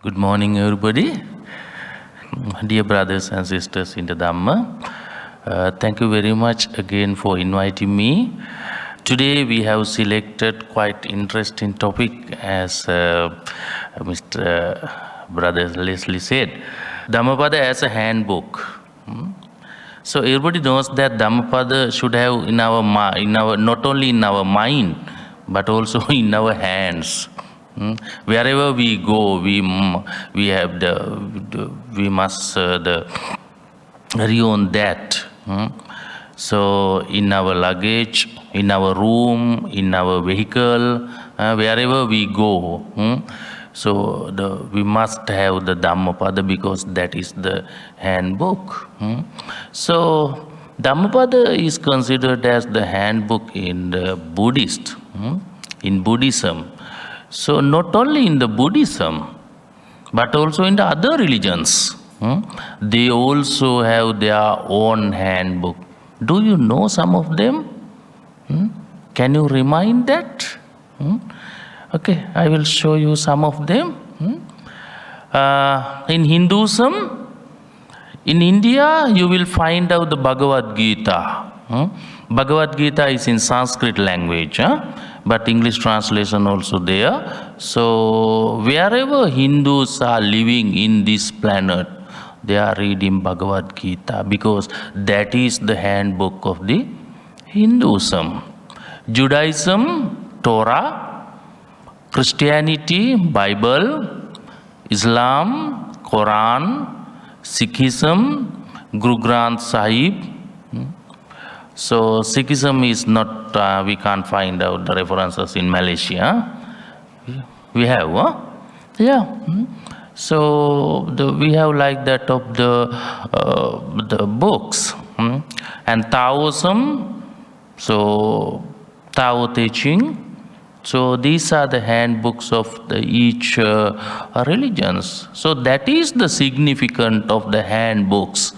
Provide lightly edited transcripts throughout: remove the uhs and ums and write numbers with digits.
Good morning, everybody. Dear brothers and sisters in the Dhamma, thank you very much again for inviting me. Today we have selected quite interesting topic, as Mr. Brother Leslie said. Dhammapada as a handbook. So everybody knows that Dhammapada should have in our not only in our mind but also in our hands. Wherever we go, we have we must carry on that. So in our luggage, in our room, in our vehicle, wherever we go, so we must have the Dhammapada because that is the handbook. So Dhammapada is considered as the handbook in the Buddhist, in Buddhism. So not only in the Buddhism, but also in the other religions, they also have their own handbook. Do you know some of them? Can you remind that? Okay, I will show you some of them. In Hinduism, in India, you will find out the Bhagavad Gita. Bhagavad Gita is in Sanskrit language, but English translation also there. So wherever Hindus are living in this planet, they are reading Bhagavad Gita because that is the handbook of the Hinduism. Judaism, Torah, Christianity, Bible, Islam, Quran, Sikhism, Guru Granth Sahib. So Sikhism is not, we can't find out the references in Malaysia. We have, yeah. So we have like that of the books. And Taoism, so Tao Te Ching. So these are the handbooks of each religions. So that is the significance of the handbooks,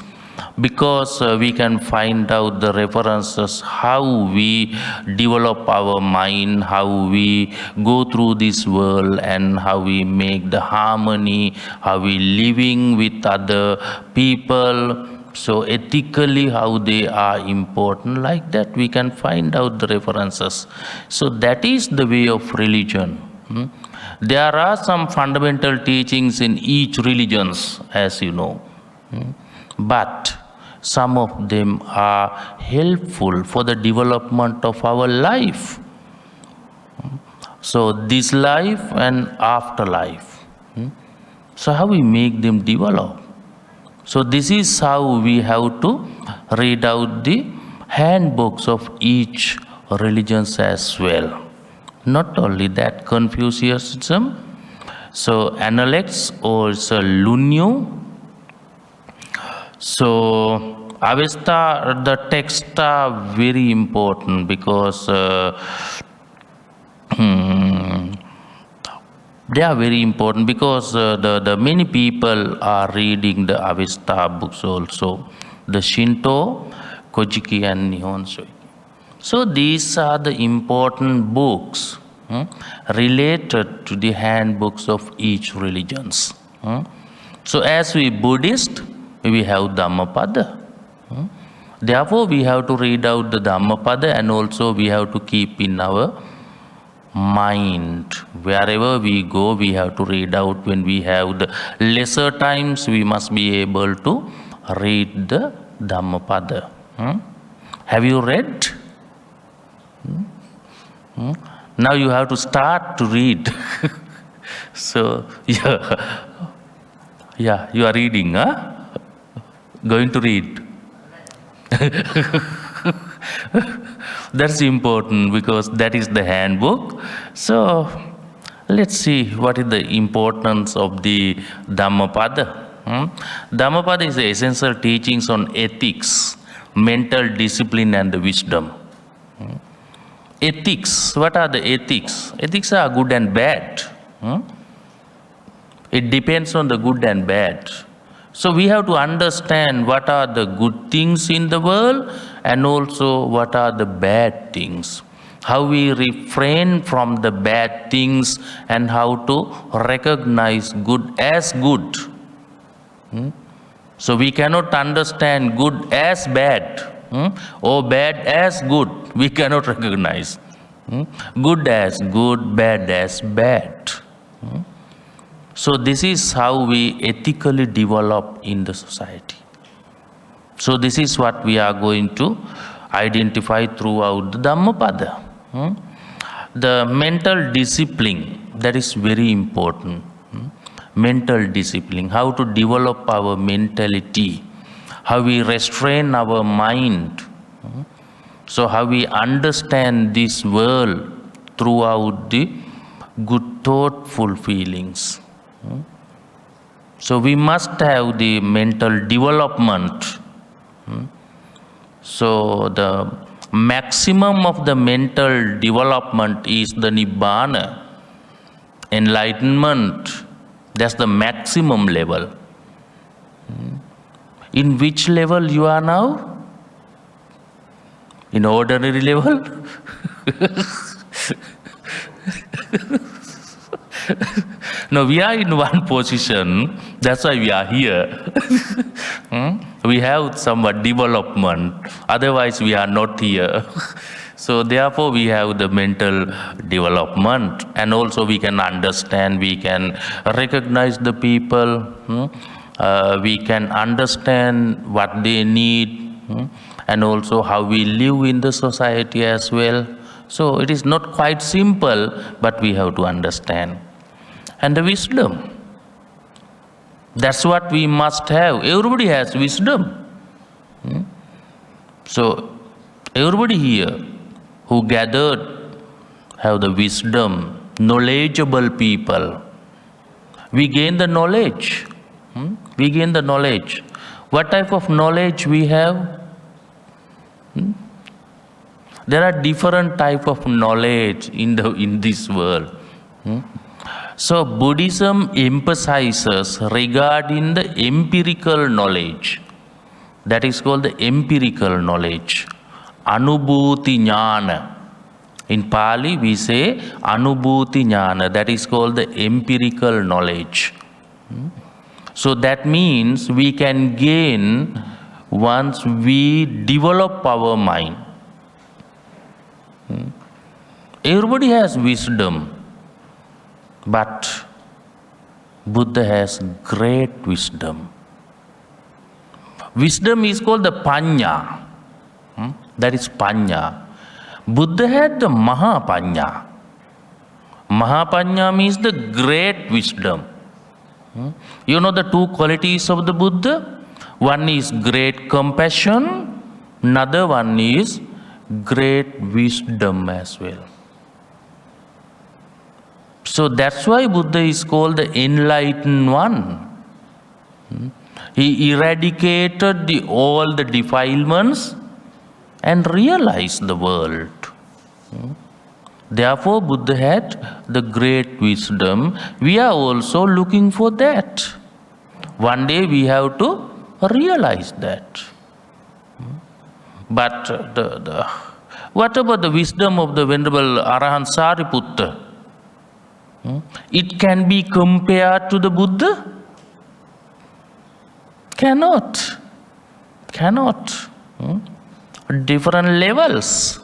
because we can find out the references, how we develop our mind, how we go through this world, and how we make the harmony, how we living with other people. So ethically, how they are important, like that we can find out the references. So that is the way of religion. There are some fundamental teachings in each religions, as you know. But some of them are helpful for the development of our life. So this life and afterlife. So how we make them develop? So this is how we have to read out the handbooks of each religions as well. Not only that, Confucianism, so Analects or Lunyu. So Avesta, the texts are very important because they are very important because the many people are reading the Avesta books also, the Shinto, Kojiki and Nihon Shoki. So these are the important books related to the handbooks of each religions. So as we Buddhist, we have Dhammapada. Therefore we have to read out the Dhammapada, and also we have to keep in our mind. Wherever we go, we have to read out. When we have the lesser times, we must be able to read the Dhammapada. Have you read? Now you have to start to read. So yeah, you are reading, going to read. That's important because that is the handbook. So let's see what is the importance of the Dhammapada. Dhammapada is the essential teachings on ethics, mental discipline and the wisdom. Ethics, what are the ethics? Ethics are good and bad. It depends on the good and bad. So we have to understand what are the good things in the world and also what are the bad things. how we refrain from the bad things, and how to recognize good as good. So we cannot understand good as bad, or bad as good. We cannot recognize. Good as good, bad as bad. So this is how we ethically develop in the society. So this is what we are going to identify throughout the Dhammapada. The mental discipline, that is very important. Mental discipline, how to develop our mentality, how we restrain our mind. So how we understand this world throughout the good thoughtful feelings. So we must have the mental development. So the maximum of the mental development is the Nibbana, enlightenment. That's the maximum level. In which level you are now? In ordinary level? No, we are in one position. That's why we are here. We have somewhat development. Otherwise, we are not here. So therefore, we have the mental development, and also we can understand, we can recognize the people, we can understand what they need, and also how we live in the society as well. So it is not quite simple, but we have to understand. And the wisdom, that's what we must have. Everybody has wisdom. So everybody here who gathered have the wisdom, knowledgeable people. We gain the knowledge. We gain the knowledge. What type of knowledge we have? There are different type of knowledge in this world. So Buddhism emphasizes regarding the empirical knowledge. That is called the empirical knowledge. Anubhuti jnana. In Pali we say Anubhuti jnana. That is called the empirical knowledge. So that means we can gain once we develop our mind. Everybody has wisdom, but Buddha has great wisdom. Wisdom is called the panya. That is panya. Buddha had the Maha panya. Maha panya means the great wisdom. You know the two qualities of the Buddha? One is great compassion, another one is great wisdom as well. So that's why Buddha is called the enlightened one. He eradicated all the defilements and realized the world. Therefore, Buddha had the great wisdom. We are also looking for that. One day we have to realize that. But what about the wisdom of the Venerable Arahant Sariputta? It can be compared to the Buddha? Cannot. Different levels.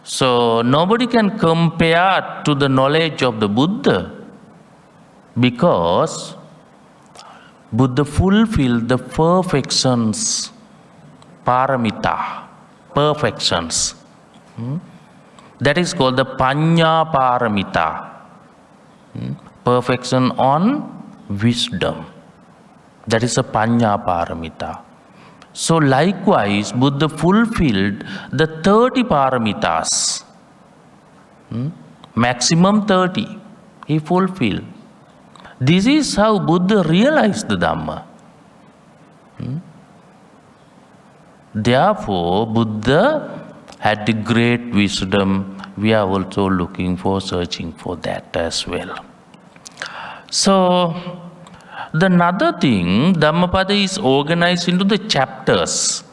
So nobody can compare to the knowledge of the Buddha, because Buddha fulfilled the perfections, paramita, perfections. That is called the panya paramita, perfection on wisdom. That is a panya paramita. So likewise, Buddha fulfilled the 30 paramitas. Maximum 30. He fulfilled. This is how Buddha realized the Dhamma. Therefore, Buddha had the great wisdom. We are also looking for, searching for that as well. So, the another thing, Dhammapada is organized into the chapters.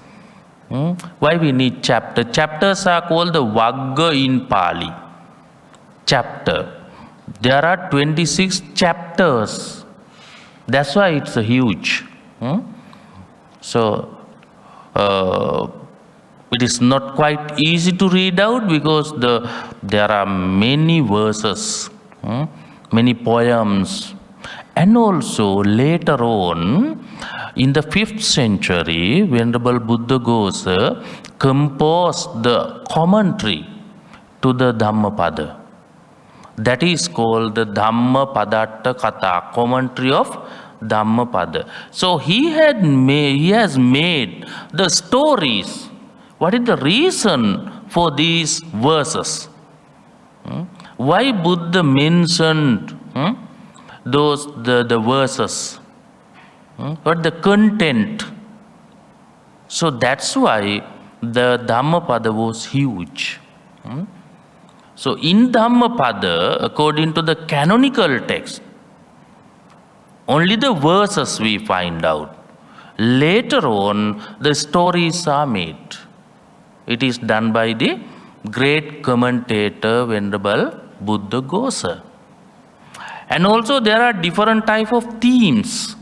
Why we need chapter? Chapters are called the Vagga in Pali. Chapter. There are 26 chapters. That's why it's huge. So, it is not quite easy to read out because there are many verses, many poems. And also later on, in the 5th century, Venerable Buddha Ghosa composed the commentary to the Dhammapada. That is called the Dhammapada Katha, commentary of Dhammapada. So he has made the stories. What is the reason for these verses? Why Buddha mentioned the verses? What the content? So that's why the Dhammapada was huge. So in Dhammapada, according to the canonical text, only the verses we find out. Later on, the stories are made. It is done by the great commentator Venerable Buddha Ghosa. And also there are different type of themes.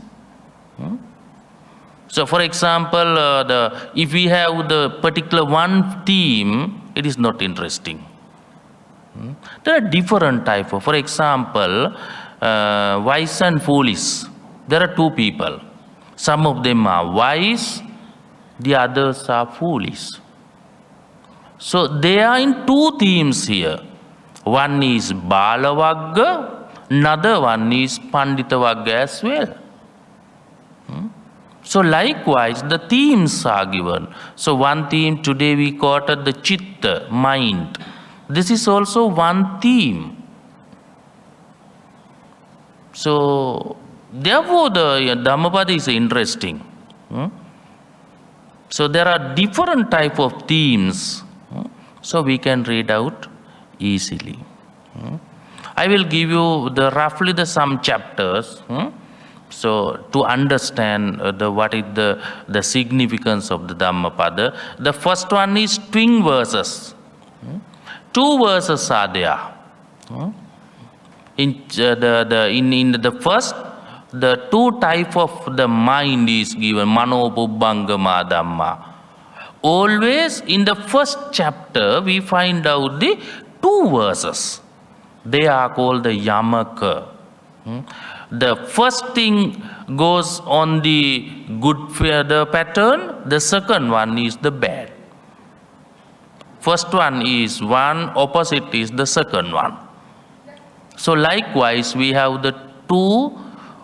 So for example, if we have the particular one theme, it is not interesting. There are different type of, for example, wise and foolish. There are two people. Some of them are wise, the others are foolish. So they are in two themes here. One is Bala Vagga, another one is Pandita Vagga as well. So likewise, the themes are given. So one theme today we quoted the Citta, mind. This is also one theme. So therefore the Dhammapada is interesting. So there are different type of themes. So we can read out easily. I will give you roughly some chapters. So to understand what is the significance of the Dhammapada. The first one is twin verses. Two verses are there. In the first, the two type of the mind is given, Mano Pubbangama Dhamma. Always in the first chapter, we find out the two verses. They are called the Yamaka. The first thing goes on the good the pattern, the second one is the bad. First one is one, opposite is the second one. So likewise, we have the two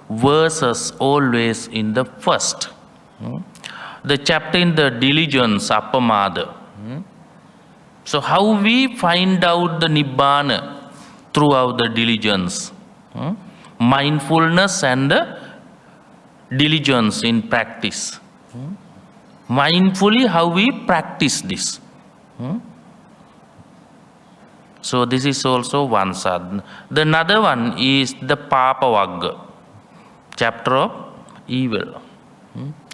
verses always in the first. The chapter in the diligence, Appamada. So how we find out the Nibbana throughout the diligence. Mindfulness and the diligence in practice. Mindfully how we practice this. So this is also one sadhana. The another one is the Papa Vagga, chapter of evil.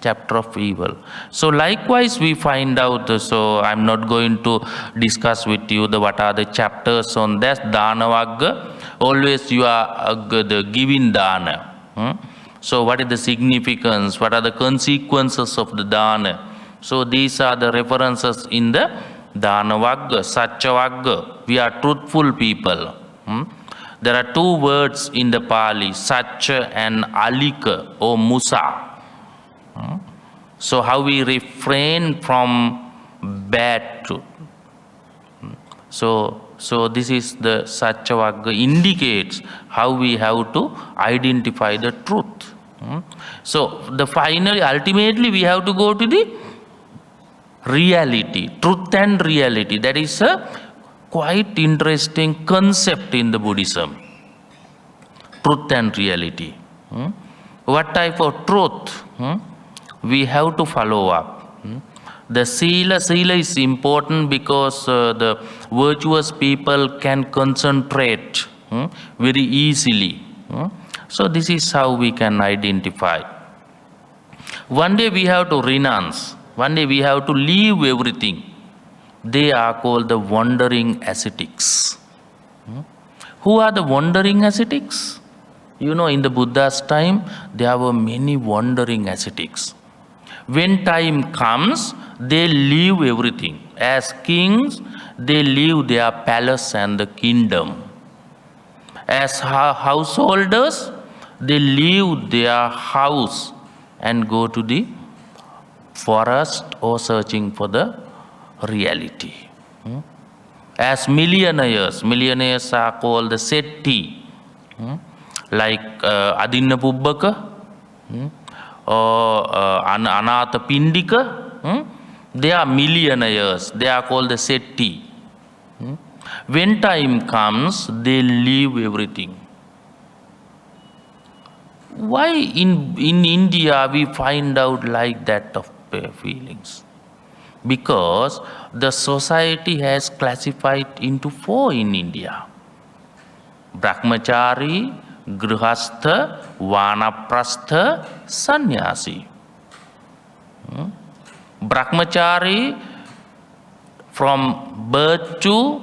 Chapter of evil. So likewise we find out, so I'm not going to discuss with you what are the chapters on that. Dana Vagga, always you are giving dana. So what is the significance, what are the consequences of the dana? So these are the references in the Dana Vagga, Satcha Vagga. We are truthful people. There are two words in the Pali, Satcha and Alika or Musa. So how we refrain from bad truth. So this is the Satcha Vagga indicates how we have to identify the truth. So ultimately we have to go to the reality, truth and reality. That is a quite interesting concept in the Buddhism. Truth and reality. What type of truth we have to follow up? The Sila is important because the virtuous people can concentrate very easily. So this is how we can identify. One day we have to renounce. One day we have to leave everything. They are called the wandering ascetics. Who are the wandering ascetics? You know, in the Buddha's time, there were many wandering ascetics. When time comes, they leave everything. As kings, they leave their palace and the kingdom. As householders, they leave their house and go to the forest or searching for the reality. As millionaires are called the setti, like Adinna Pubbaka or Anatha Pindika. They are millionaires, they are called the setti. When time comes, they leave everything. Why in India we find out like that of feelings? Because the society has classified into 4 in India: Brahmachari, Grihastha, Vanaprastha, Sannyasi. Brahmachari from birth to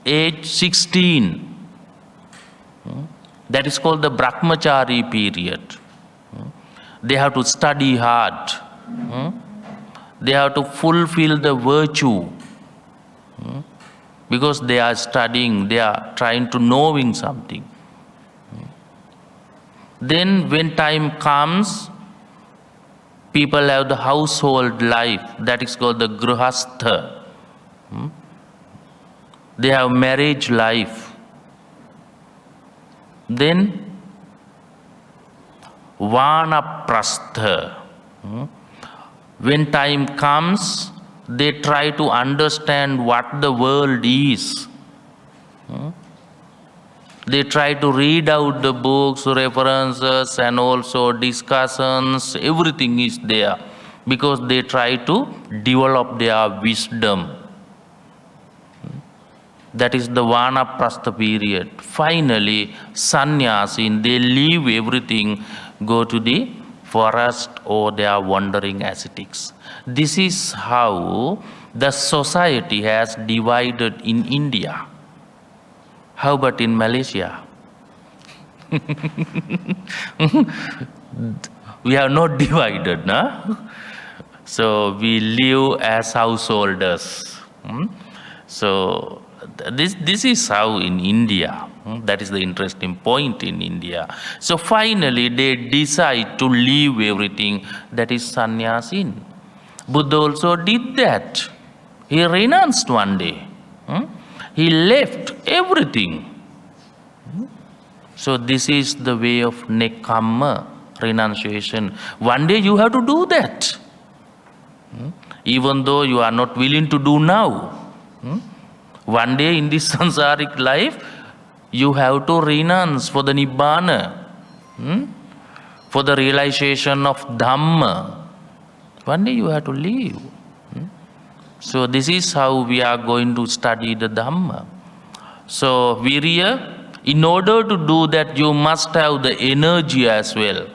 age 16. That is called the Brahmachari period. They have to study hard. They have to fulfill the virtue. Because they are studying, they are trying to knowing something. Then when time comes, people have the household life, that is called the grihastha. They have marriage life. Then vanaprastha. When time comes, they try to understand what the world is. They try to read out the books, references, and also discussions. Everything is there because they try to develop their wisdom. That is the vanaprastha period. Finally, sannyasi, they leave everything, go to the forest or they are wandering ascetics. This is how the society has divided in India. How about in Malaysia? We are not divided, no? So we live as householders. So this is how in India. That is the interesting point in India. So finally they decide to leave everything, that is sannyasin. Buddha also did that. He renounced one day. He left everything. So this is the way of nekamma, renunciation. One day you have to do that. Even though you are not willing to do now. One day in this samsaric life, you have to renounce for the nibbana, for the realization of Dhamma. One day you have to leave. So this is how we are going to study the Dhamma. So Virya, in order to do that, you must have the energy as well.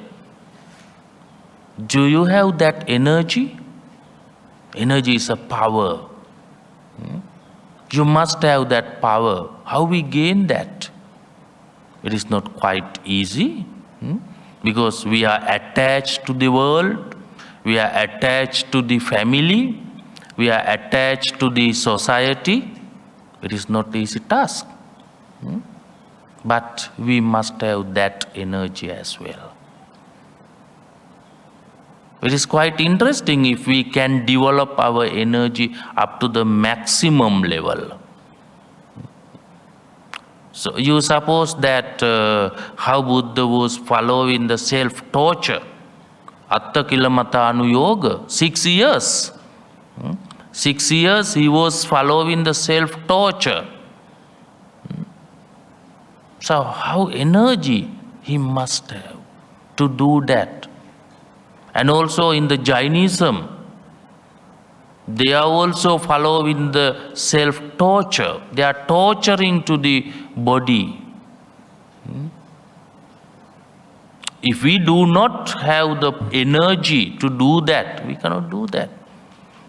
Do you have that energy? Energy is a power. You must have that power. How we gain that? It is not quite easy. Because we are attached to the world. We are attached to the family. We are attached to the society. It is not an easy task. But we must have that energy as well. It is quite interesting if we can develop our energy up to the maximum level. So you suppose that how Buddha was following the self-torture, Atta Kilamata Anuyoga, 6 years. 6 years he was following the self-torture. So how energy he must have to do that. And also in the Jainism, they are also following the self-torture. They are torturing to the body. If we do not have the energy to do that, we cannot do that.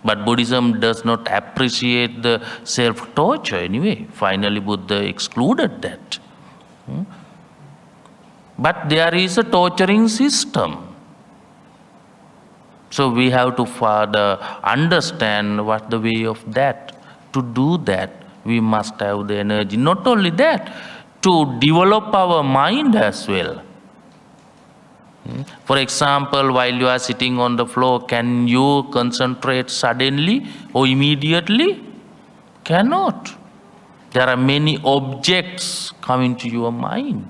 But Buddhism does not appreciate the self-torture anyway. Finally, Buddha excluded that. But there is a torturing system. So we have to further understand what the way of that. To do that, we must have the energy. Not only that, to develop our mind as well. For example, while you are sitting on the floor, can you concentrate suddenly or immediately? Cannot. There are many objects coming to your mind.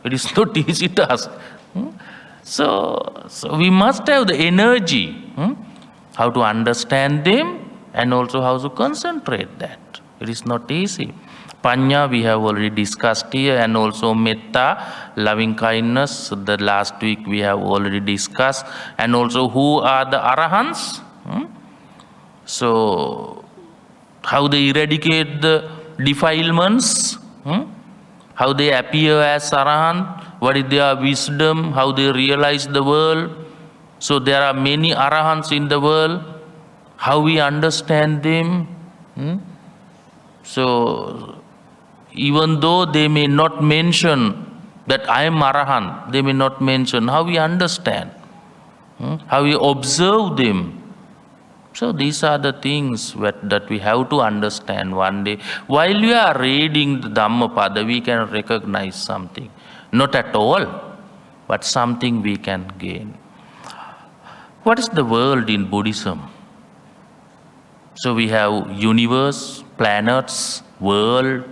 It is not easy task. So we must have the energy, how to understand them and also how to concentrate that. It is not easy. Panya we have already discussed here, and also metta, loving kindness, the last week we have already discussed, and also who are the arahants. So how they eradicate the defilements, how they appear as arahant, what is their wisdom, how they realize the world. So there are many arahants in the world, how we understand them. So even though they may not mention that I am arahant, they may not mention how we understand, how we observe them. So these are the things that we have to understand one day. While we are reading the Dhammapada, we can recognize something. Not at all, but something we can gain. What is the world in Buddhism? So we have universe, planets, world.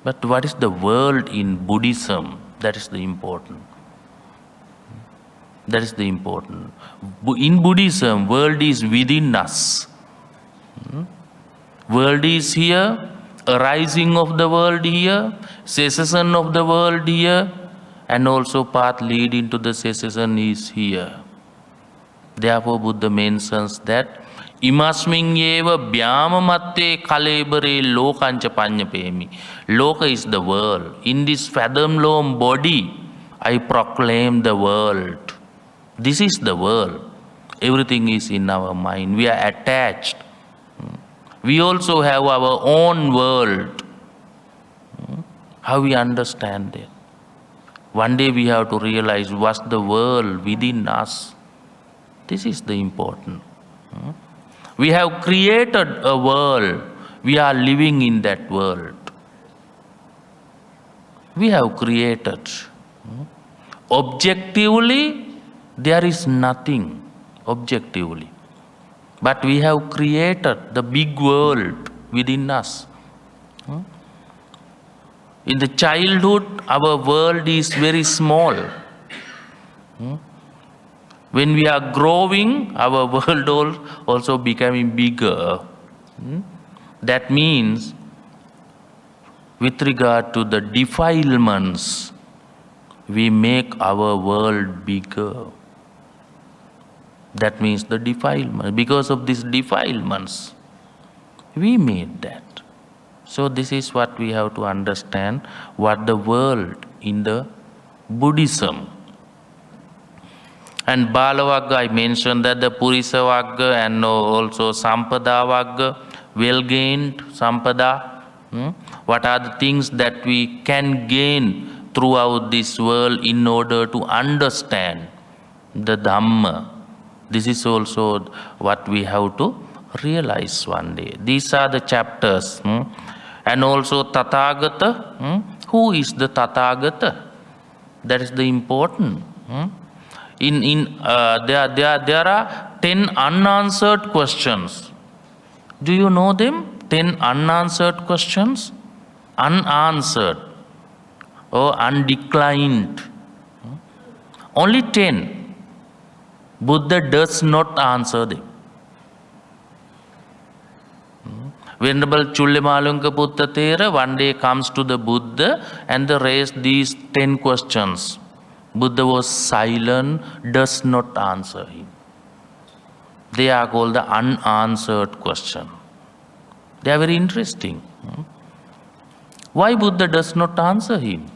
But what is the world in Buddhism? That is the important. That is the important. In Buddhism, world is within us. World is here, arising of the world here, cessation of the world here, and also path leading to the cessation is here. Therefore, Buddha mentions that Imasming eva bhyamamatte kalebare lokancha panyapemi. Loka is the world. In this fathom-loom body, I proclaim the world. This is the world. Everything is in our mind. We are attached. We also have our own world. How we understand it? One day we have to realize what's the world within us. This is the important. We have created a world. We are living in that world. We have created. Objectively, there is nothing. Objectively. But we have created the big world within us. In the childhood, our world is very small. When we are growing, our world also becoming bigger. That means, with regard to the defilements, we make our world bigger. That means the defilement. Because of these defilements, we made that. So this is what we have to understand, what the world in the Buddhism. And Balavagga, I mentioned that the Purisa Vagga and also Sampada Vagga, well-gained Sampada. What are the things that we can gain throughout this world in order to understand the Dhamma? This is also what we have to realize one day. These are the chapters. And also Tathagata. Who is the Tathagata? That is the important. There are 10 unanswered questions. Do you know them? 10 unanswered questions? Unanswered or undeclined. Only 10. Buddha does not answer them. Venerable Chullemalunka Thera one day comes to the Buddha and raised these 10 questions. Buddha was silent, does not answer him. They are called the unanswered question. They are very interesting. Why Buddha does not answer him?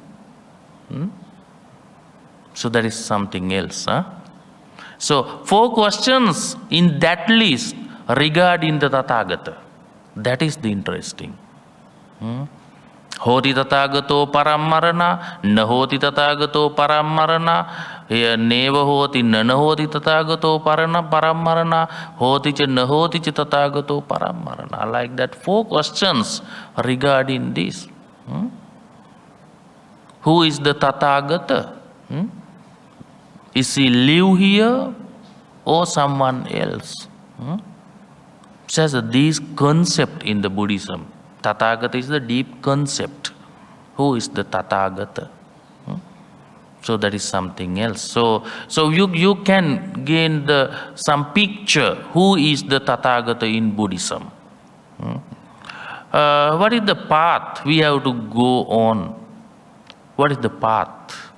So that is something else. So 4 questions in that list regarding the Tathagata. That is the interesting. Hoti Tathagato Parammarana, Nahoti Tathagato Parammarana, Neva Hoti, Nanahoti Tathagato Parammarana, Hoti Cha Nahoti Cha Tathagato Parammarana. Like that, 4 questions regarding this. Who is the Tathagata? Is he live here or someone else? Says that this concept in the Buddhism, Tathagata is the deep concept. Who is the Tathagata? So that is something else. So you can gain some picture. Who is the Tathagata in Buddhism? What is the path we have to go on? What is the path?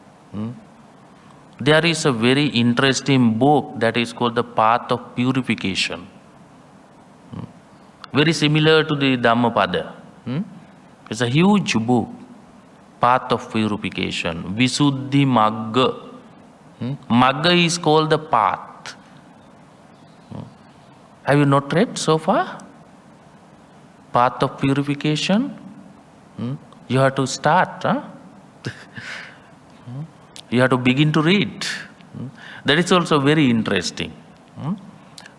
There is a very interesting book that is called The Path of Purification. Very similar to the Dhammapada. It's a huge book. Path of Purification. Visuddhi Magga. Magga is called the path. Have you not read so far? Path of Purification? You have to start. You have to begin to read. That is also very interesting.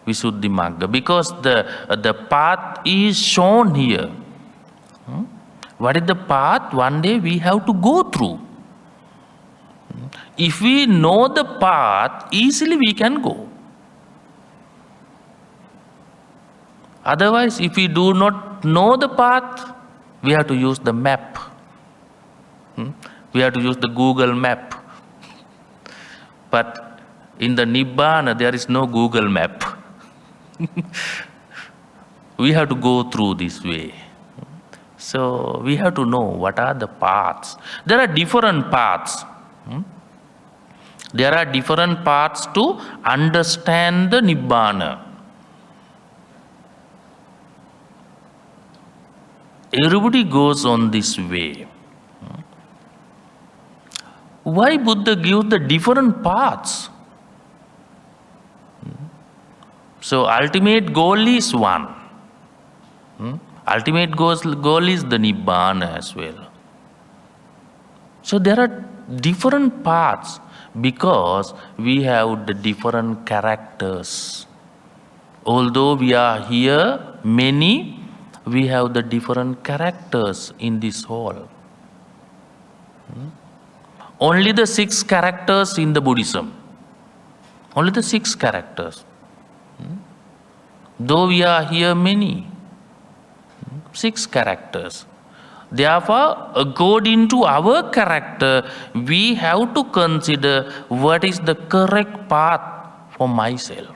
Visuddhi Magga. Because the path is shown here. What is the path? One day we have to go through. If we know the path, easily we can go. Otherwise, if we do not know the path, we have to use the map. We have to use the Google map. But in the Nibbana, there is no Google map. We have to go through this way. So we have to know what are the paths. There are different paths. There are different paths to understand the Nibbana. Everybody goes on this way. Why Buddha gives the different paths? So ultimate goal is one. Ultimate goal is the Nibbana as well. So there are different paths because we have the different characters. Although we are here many, we have the different characters in this hall. Only the 6 characters in the Buddhism. Only the 6 characters. Though we are here many. 6 characters. Therefore, according to our character, we have to consider what is the correct path for myself.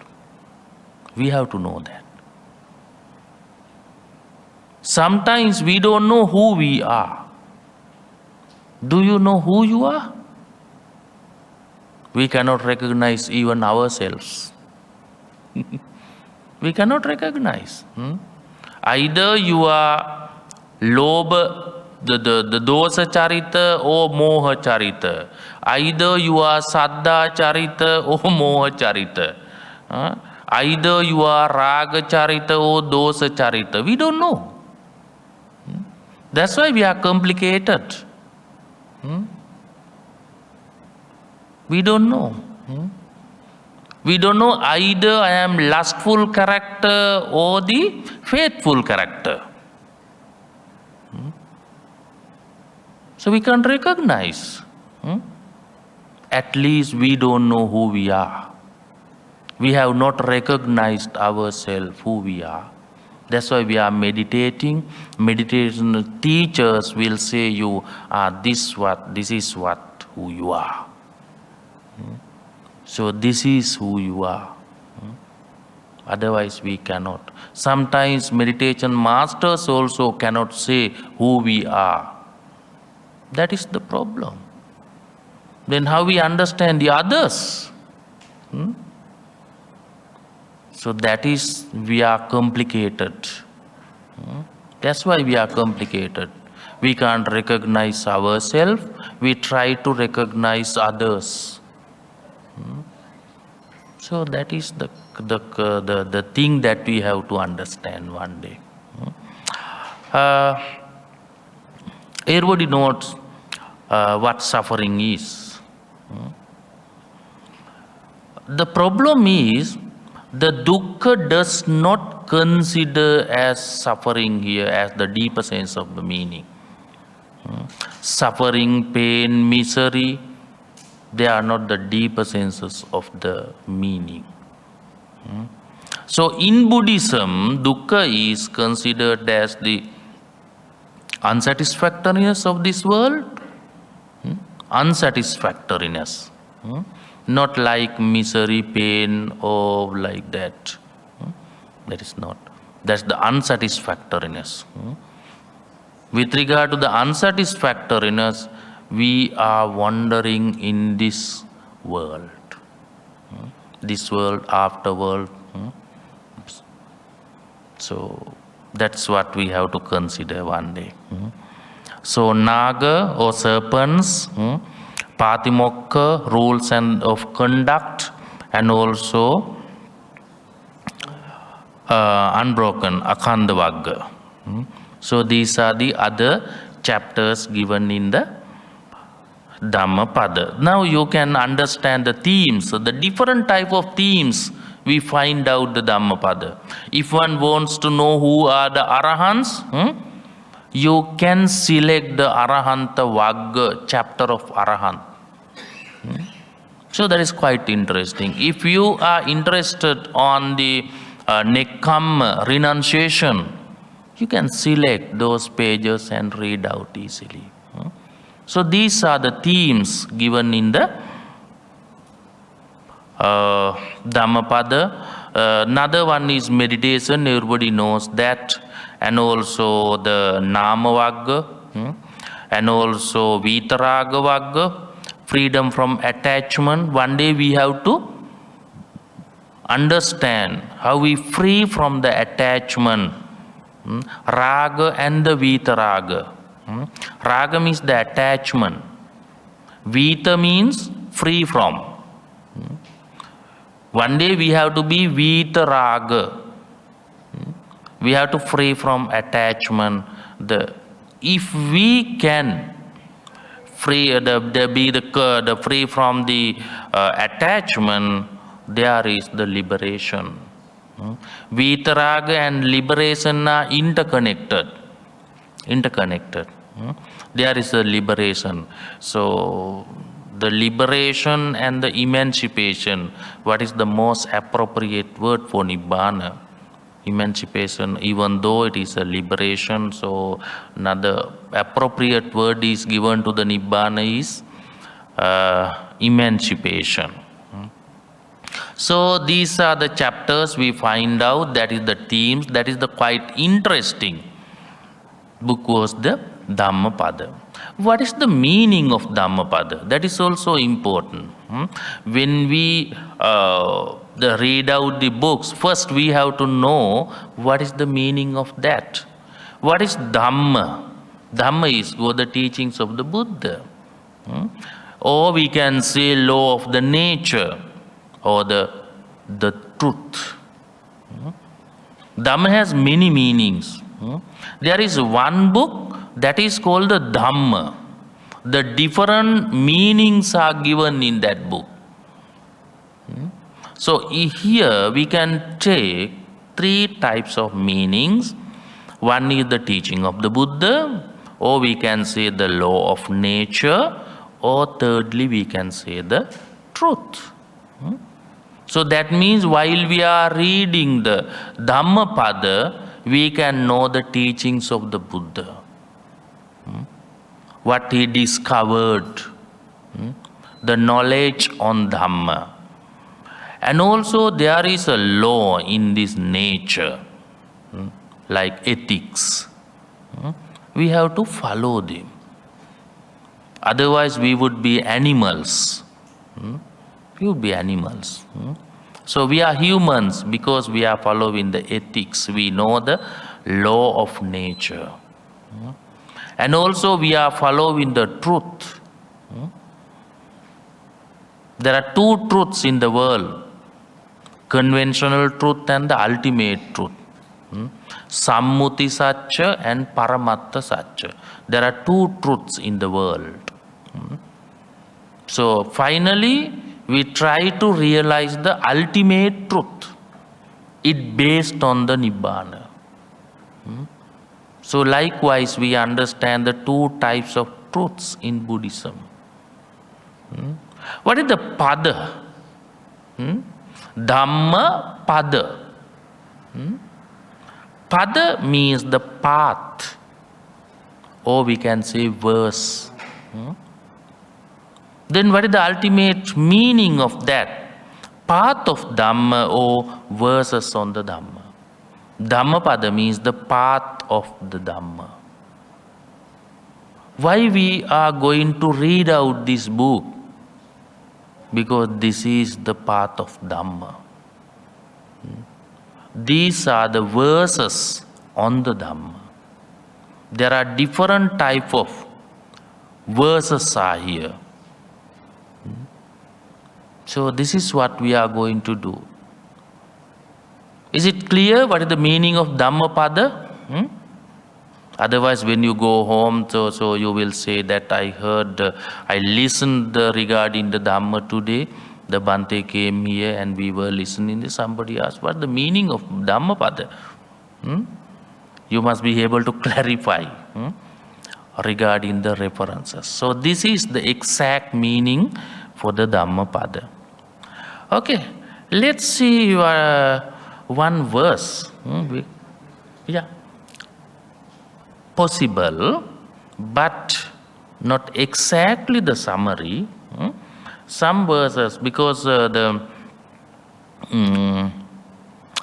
We have to know that. Sometimes we don't know who we are. Do you know who you are? We cannot recognize even ourselves. We cannot recognize. Either you are Lobha, the Dosa Charita or Moha Charita. Either you are Saddha Charita or Moha Charita. Either you are Raga Charita or Dosa Charita. We don't know. That's why we are complicated. We don't know. We don't know either I am lustful character or the faithful character. So we can't recognize. At least we don't know who we are. We have not recognized ourselves, who we are. That's why we are meditating. Meditation teachers will say you are this is what, who you are. So this is who you are. Otherwise we cannot. Sometimes meditation masters also cannot say who we are. That is the problem. Then how we understand the others? So that is, we are complicated. That's why we are complicated. We can't recognize ourselves. We try to recognize others. So that is the thing that we have to understand one day. Everybody knows what suffering is. The problem is the dukkha does not consider as suffering here as the deeper sense of the meaning. Suffering, pain, misery, they are not the deeper senses of the meaning. So in Buddhism, dukkha is considered as the unsatisfactoriness of this world. Unsatisfactoriness. Not like misery, pain, or like that. That is not. That's the unsatisfactoriness. With regard to the unsatisfactoriness, we are wandering in this world. This world, after world. So that's what we have to consider one day. So naga or serpents, patimokka, rules and of conduct, and also unbroken, akhanda vagga. So these are the other chapters given in the Dhammapada. Now you can understand the themes, the different type of themes we find out the Dhammapada. If one wants to know who are the Arahants, you can select the Arahanta Vagga, chapter of Arahant. So that is quite interesting. If you are interested on the Nekkhamma, renunciation, you can select those pages and read out easily. So these are the themes given in the Dhammapada. Another one is meditation, everybody knows that, and also the Nama Vagga, and also Vitaraga Vagga, freedom from attachment. One day we have to understand how we free from the attachment, Raga and the Vitaraga. Raga means the attachment. Vita means free from. One day we have to be Vitaraga. We have to free from attachment. If we can free the free from the attachment, there is the liberation. Vitaraga and liberation are interconnected. There is a liberation. So the liberation and the emancipation, what is the most appropriate word for Nibbana? Emancipation, even though it is a liberation, so another appropriate word is given to the Nibbana is emancipation. So these are the chapters we find out, that is the themes, that is the quite interesting book was the Dhammapada. What is the meaning of Dhammapada? That is also important. When we read out the books, first we have to know what is the meaning of that. What is Dhamma? Dhamma is the teachings of the Buddha. Or we can say law of the nature, or the truth. Dhamma has many meanings. There is one book that is called the Dhamma. The different meanings are given in that book. So here we can take three types of meanings. One is the teaching of the Buddha, or we can say the law of nature, or thirdly we can say the truth. So that means while we are reading the Dhammapada, we can know the teachings of the Buddha, what he discovered, the knowledge on Dhamma. And also there is a law in this nature, like ethics. We have to follow them. Otherwise we would be animals. We would be animals. So we are humans because we are following the ethics. We know the law of nature. And also we are following the truth. There are two truths in the world. conventional truth and the ultimate truth. Sammuti Satcha and Paramatta Satcha. There are two truths in the world. So finally, we try to realize the ultimate truth. It based on the Nibbana. So likewise, we understand the two types of truths in Buddhism. What is the Pada? Dhamma Pada. Pada means the path, or we can say verse. Then what is the ultimate meaning of that? Path of Dhamma or verses on the Dhamma. Dhammapada means the path of the Dhamma. Why we are going to read out this book? Because this is the path of Dhamma. These are the verses on the Dhamma. There are different type of verses are here. So this is what we are going to do. Is it clear what is the meaning of Dhammapada? Otherwise, when you go home, so you will say that I heard, I listened regarding the Dhamma today. The Bhante came here and we were listening. Somebody asked, what is the meaning of Dhammapada? You must be able to clarify regarding the references. So this is the exact meaning for the Dhammapada. Okay, let's see one verse. Yeah. Possible, but not exactly the summary. Some verses, because when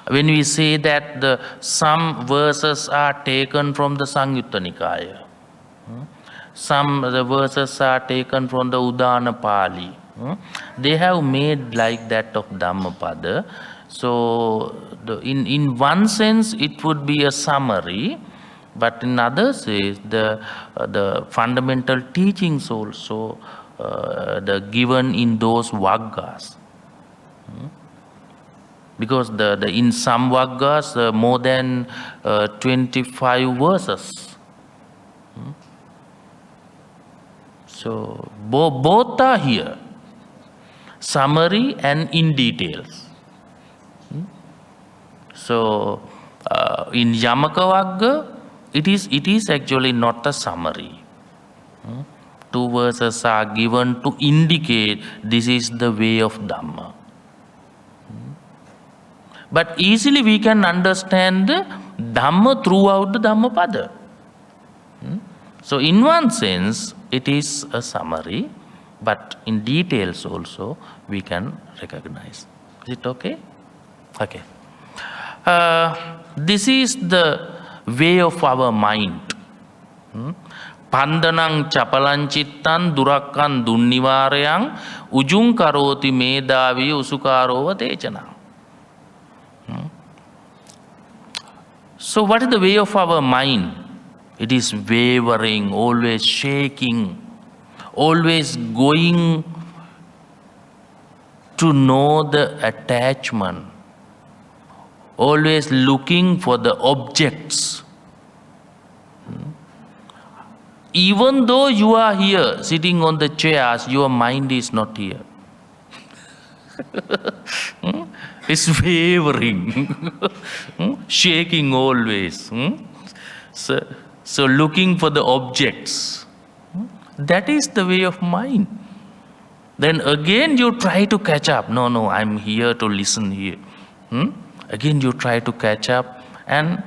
we say that some verses are taken from the Sangyutta Nikaya, some the verses are taken from the Udana Pali. They have made like that of Dhammapada. So in one sense it would be a summary, but in others is the fundamental teachings also the given in those Vaggas. Because in some Vaggas more than 25 verses. So both are here, summary and in details. So in Yamaka Vagga, it is actually not a summary. Two verses are given to indicate this is the way of Dhamma. But easily we can understand the Dhamma throughout the Dhammapada. So in one sense, it is a summary, but in details also we can recognize. Is it okay? Okay. This is the way of our mind. Pandanang chapalan chittan durakkan dunnivarayang ujung karoti medavi usukarova techana. So what is the way of our mind? It is wavering, always shaking, always going to know the attachment, always looking for the objects. Even though you are here sitting on the chairs, your mind is not here. It's wavering, shaking always. So looking for the objects. That is the way of mind. Then again you try to catch up. No, I'm here to listen here. Again you try to catch up, and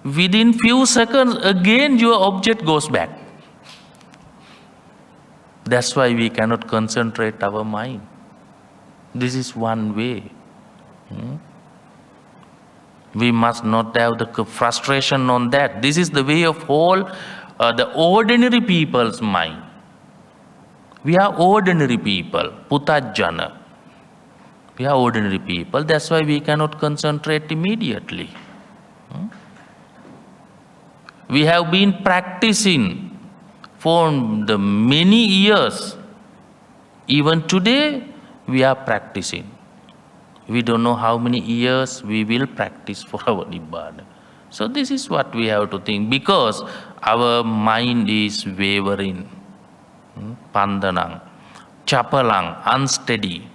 within few seconds again your object goes back. That's why we cannot concentrate our mind. This is one way. We must not have the frustration on that. This is the way of all the ordinary people's mind. We are ordinary people, putajjana. We are ordinary people, that's why we cannot concentrate immediately. We have been practicing for the many years. Even today, we are practicing. We don't know how many years we will practice for our Nibbana. So this is what we have to think, because our mind is wavering, pandanang, chapalang, unsteady.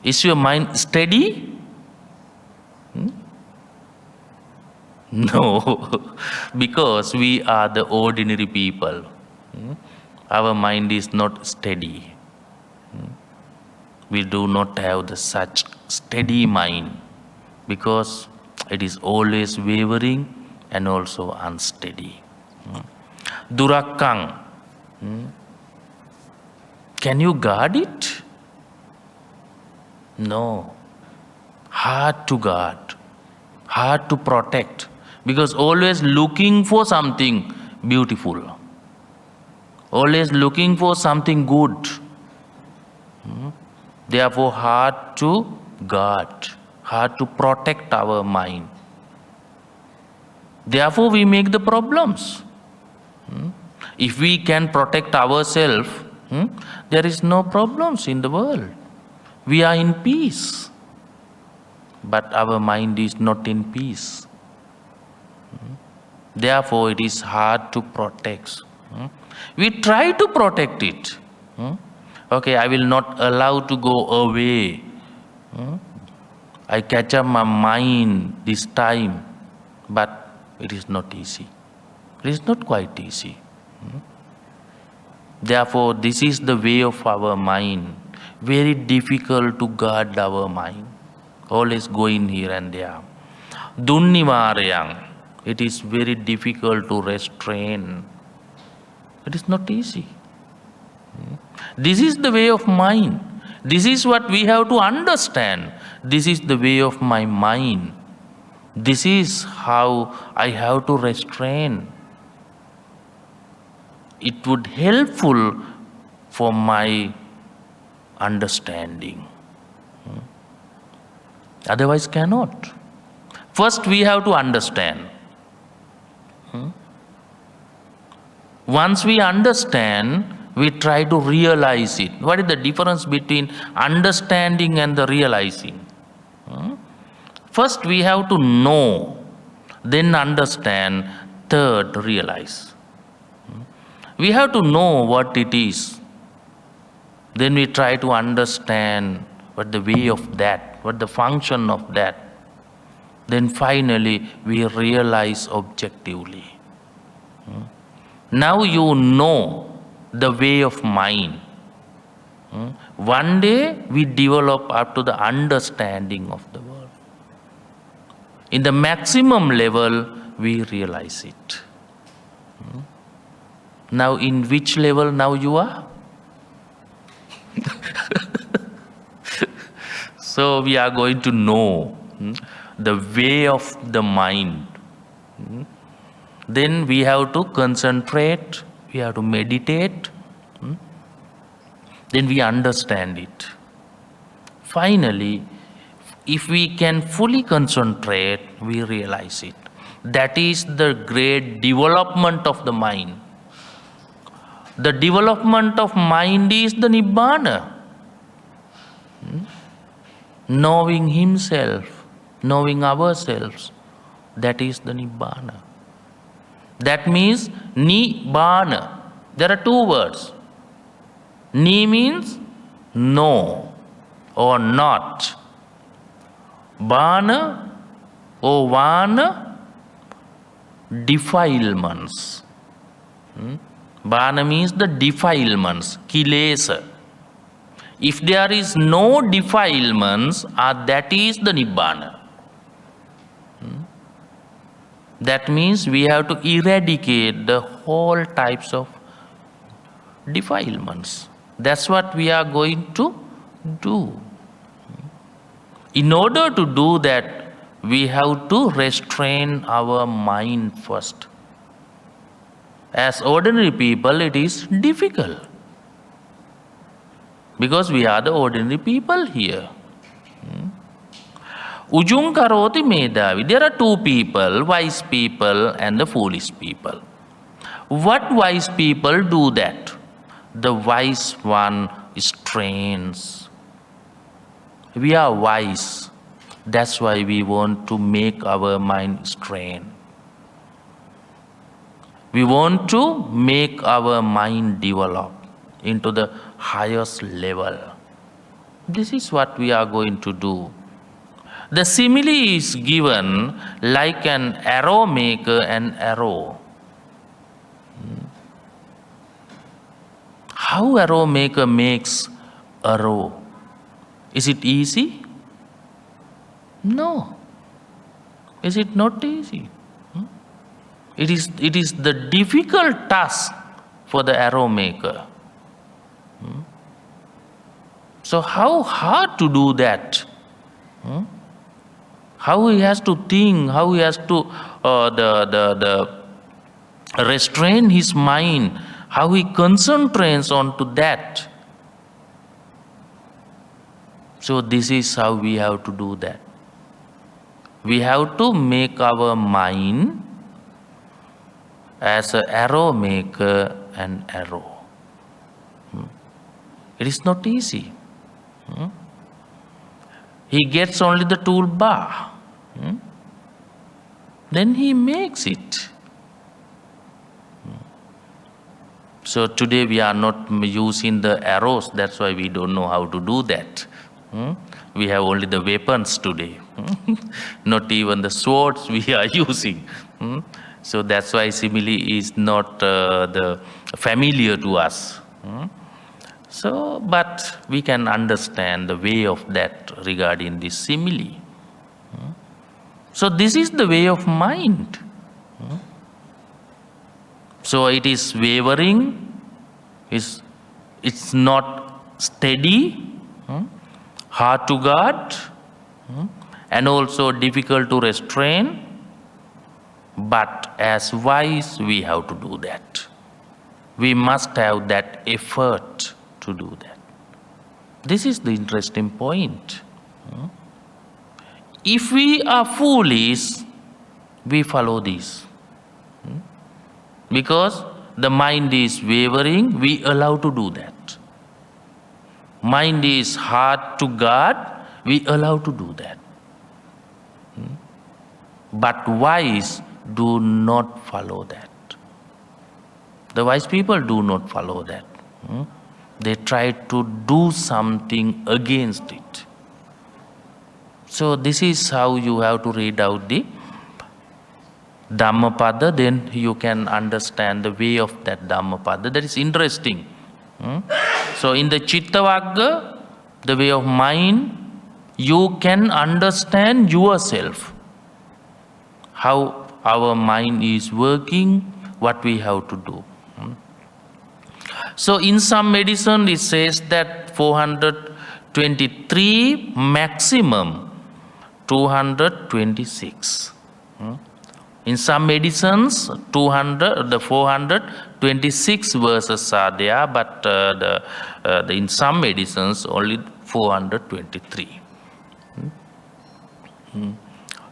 Is your mind steady? No, because we are the ordinary people. Our mind is not steady. We do not have the such steady mind, because it is always wavering and also unsteady. Durakang. Can you guard it? No. Hard to guard, hard to protect, because always looking for something beautiful, always looking for something good. Therefore, hard to guard, hard to protect our mind. Therefore, we make the problems. If we can protect ourselves, there is no problems in the world. We are in peace. But our mind is not in peace. Therefore, it is hard to protect. We try to protect it. Okay, I will not allow to go away. I catch up my mind this time, but it is not easy. It is not quite easy. Therefore, this is the way of our mind. Very difficult to guard our mind. Always going here and there. Dunnivarayang. It is very difficult to restrain. It is not easy. This is the way of mind. This is what we have to understand. This is the way of my mind. This is how I have to restrain. It would helpful for my understanding. Otherwise cannot. First we have to understand. Once we understand, we try to realize it. What is the difference between understanding and the realizing? First we have to know, then understand, third realize. We have to know what it is. Then we try to understand what the way of that, what the function of that. Then finally we realize objectively. Now you know the way of mind. One day we develop up to the understanding of the world. In the maximum level we realize it. Now in which level now you are? So we are going to know the way of the mind. Then we have to concentrate, we have to meditate. Then we understand it. Finally, if we can fully concentrate, we realize it. That is the great development of the mind. The development of mind is the Nibbana. Knowing himself, knowing ourselves, that is the Nibbana. That means Nibbana. There are two words. Ni means no or not. Bana or vana, defilements. Bana means the defilements, kilesa. If there is no defilements, that is the Nibbana. That means we have to eradicate the whole types of defilements. That's what we are going to do. In order to do that, we have to restrain our mind first. As ordinary people, it is difficult. Because we are the ordinary people here. Ujung karoti medavi. There are two people, wise people and the foolish people. What wise people do that? The wise one strains We are wise. That's why we want to make our mind strain. We want to make our mind develop into the highest level. This is what we are going to do. The simile is given like an arrow maker an arrow. How arrow maker makes arrow? Is it easy? No. Is it not easy? It is the difficult task for the arrow maker. So how hard to do that? How he has to think, how he has to restrain his mind, how he concentrates onto that. So this is how we have to do that. We have to make our mind as an arrow maker an arrow. It is not easy. He gets only the toolbar. Then he makes it. So today we are not using the arrows, that's why we don't know how to do that. We have only the weapons today. Not even the swords we are using. So that's why simile is not the familiar to us. So, but we can understand the way of that regarding this simile. So this is the way of mind. So it is wavering, it's not steady, hard to guard, and also difficult to restrain. But as wise, we have to do that. We must have that effort to do that. This is the interesting point. If we are foolish, we follow this. Because the mind is wavering, we allow to do that. Mind is hard to guard, we allow to do that. But wise do not follow that. The wise people do not follow that. They try to do something against it. So this is how you have to read out the Dhammapada, then you can understand the way of that Dhammapada. That is interesting. So in the Citta Vagga, the way of mind, you can understand yourself. How our mind is working, what we have to do. So in some medicine it says that 423, maximum 226. In some medicines, 426 verses are there, but in some medicines only 423.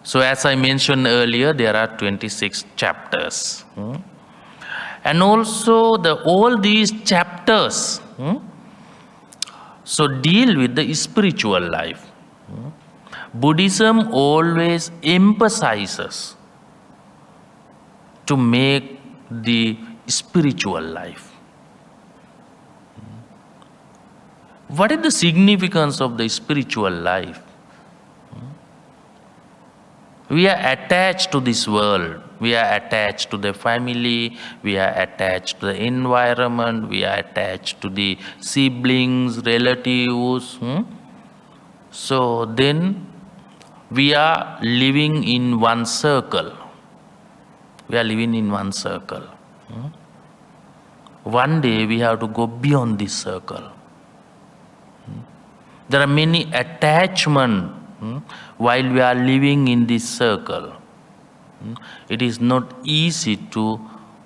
So as I mentioned earlier, there are 26 chapters. And also all these chapters so deal with the spiritual life. Buddhism always emphasizes to make the spiritual life. What is the significance of the spiritual life? We are attached to this world. We are attached to the family. We are attached to the environment. We are attached to the siblings, relatives. So then we are living in one circle. We are living in one circle. One day we have to go beyond this circle. There are many attachments while we are living in this circle. It is not easy to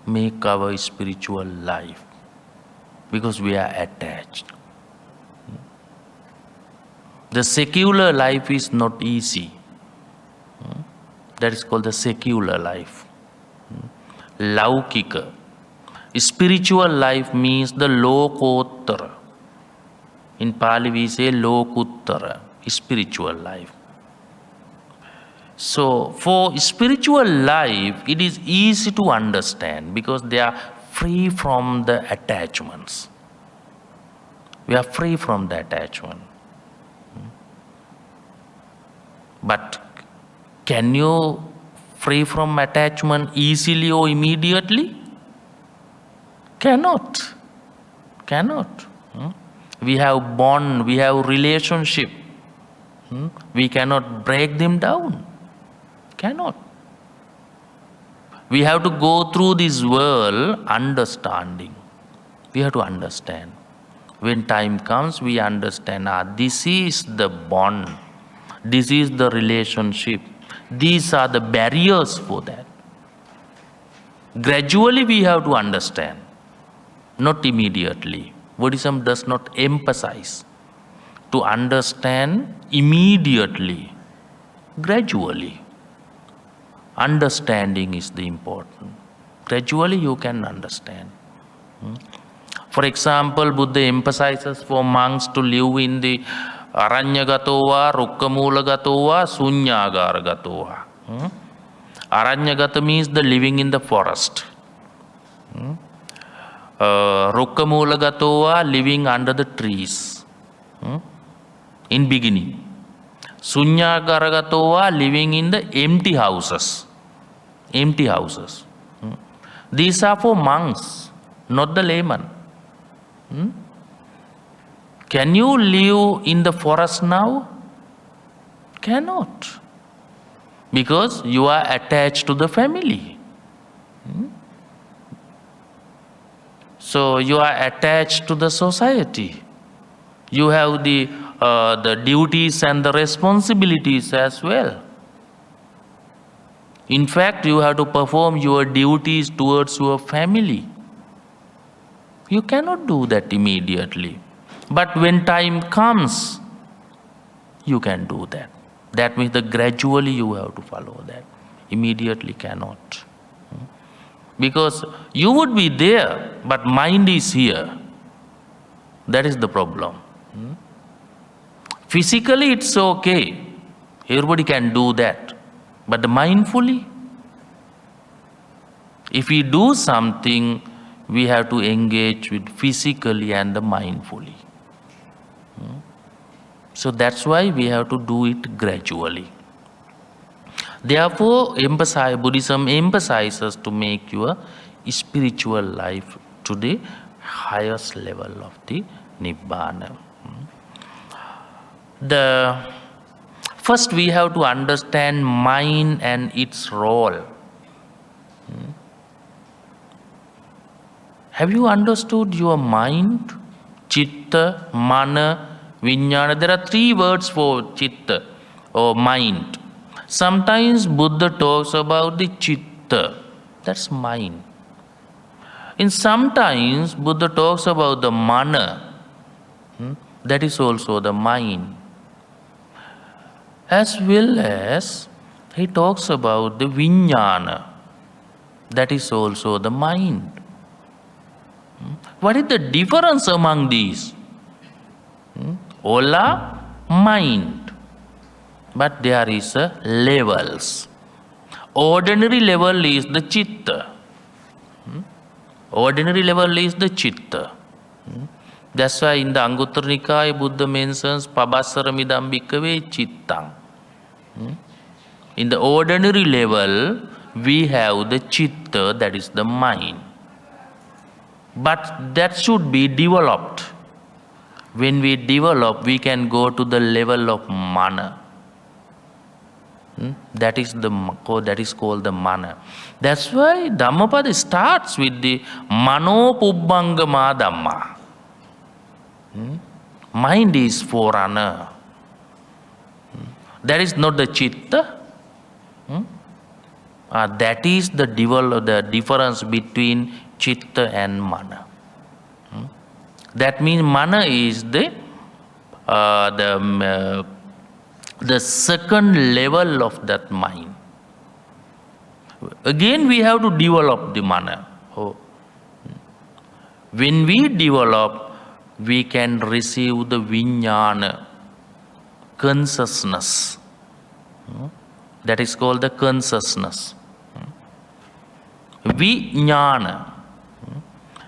make our spiritual life because we are attached. The secular life is not easy. That is called the secular life. Laukika. Spiritual life means the Lokottara. In Pali we say Lokuttara. spiritual life. So for spiritual life, it is easy to understand because they are free from the attachments. We are free from the attachment. But can you free from attachment easily or immediately? Cannot. Cannot. We have bond, we have relationship. We cannot break them down. Cannot. We have to go through this world understanding. We have to understand. When time comes, we understand, this is the bond. This is the relationship. These are the barriers for that. Gradually we have to understand, not immediately. Buddhism does not emphasize to understand immediately, gradually. Understanding is the important. Gradually you can understand. For example, Buddha emphasizes for monks to live in the Aranyagato Rukkamulagato Sunyagaragato. Aranyagata means the living in the forest. Rukkamulagato living under the trees. In beginning. Sunyagaragato living in the empty houses. Empty houses. These are for monks, not the layman. Can you live in the forest now? Cannot. Because you are attached to the family. So you are attached to the society. You have the duties and the responsibilities as well. In fact, you have to perform your duties towards your family. You cannot do that immediately. But when time comes, you can do that. That means that gradually you have to follow that. Immediately cannot. Because you would be there, but mind is here. That is the problem. Physically it's okay. Everybody can do that. But mindfully, if we do something, we have to engage with physically and mindfully. So that's why we have to do it gradually. Therefore, Buddhism emphasizes to make your spiritual life to the highest level of the Nibbana. First, we have to understand mind and its role. Have you understood your mind? Citta, Mana, Vijnana. There are three words for Citta or mind. Sometimes Buddha talks about the Citta, that's mind. And sometimes Buddha talks about the Mana, that is also the mind. As well as he talks about the Vijnana, that is also the mind. What is the difference among these? All are mind, but there is levels. Ordinary level is the Citta. Ordinary level is the Citta. That's why in the Anguttara Nikaya, Buddha mentions Pabassaramidam bhikkhave Cittang. In the ordinary level, we have the Citta, that is the mind. But that should be developed. When we develop, we can go to the level of Mana. That is called the Mana. That's why Dhammapada starts with the Mano Pubbangama Dhamma. Mind is forerunner. That is not the Citta. That is the difference between Citta and Mana. That means Mana is the second level of that mind. Again, we have to develop the Mana. When we develop, we can receive the Vijnana. consciousness. That is called the consciousness. Vijnana.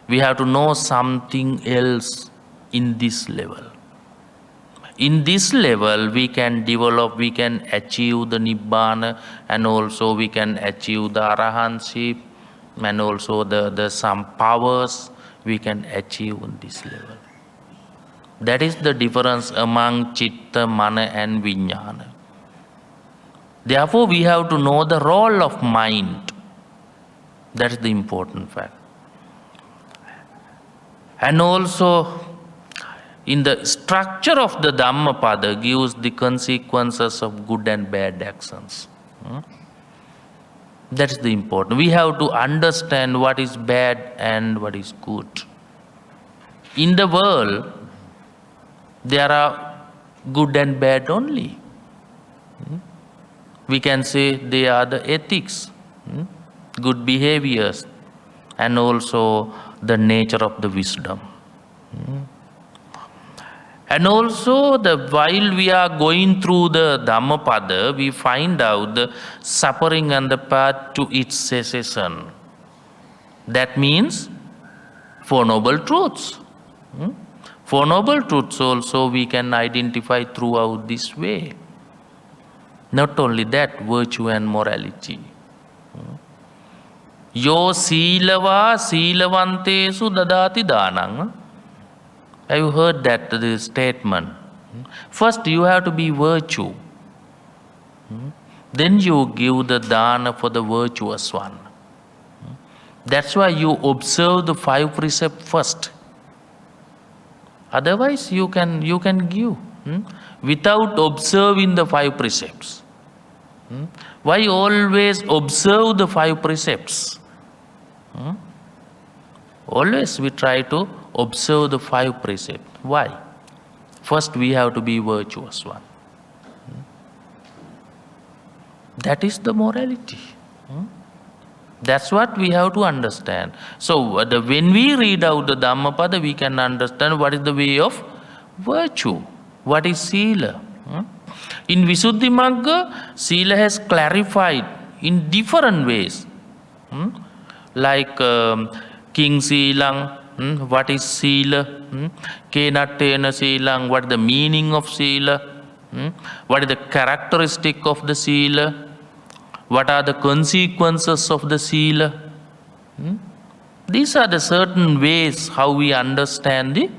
We have to know something else in this level. In this level, we can develop, we can achieve the Nibbana, and also we can achieve the Arahantship, and also the some powers we can achieve on this level. That is the difference among Citta, Mana and Vijnana. Therefore, we have to know the role of mind. That is the important fact. And also, in the structure of the Dhammapada gives the consequences of good and bad actions. That is the important. We have to understand what is bad and what is good. In the world, there are good and bad only. We can say they are the ethics, good behaviors, and also the nature of the wisdom. And also, while we are going through the Dhammapada, we find out the suffering and the path to its cessation. That means Four Noble Truths. Four Noble Truths also we can identify throughout this way. Not only that, virtue and morality. Yo silava silavantesu dadati danang. Have you heard that the statement? First you have to be virtue. Then you give the dana for the virtuous one. That's why you observe the 5 precepts first. Otherwise you can give without observing the 5 precepts. Why always observe the 5 precepts? Always we try to observe the 5 precepts. Why? First we have to be virtuous one. That is the morality. That's what we have to understand. So when we read out the Dhammapada, we can understand what is the way of virtue. What is Sila? In Visuddhimagga, Sila has clarified in different ways. Like King Silang, what is Sila? Kenattena Silang, what is the meaning of Sila? What is the characteristic of the Sila? What are the consequences of the Sila? These are the certain ways how we understand the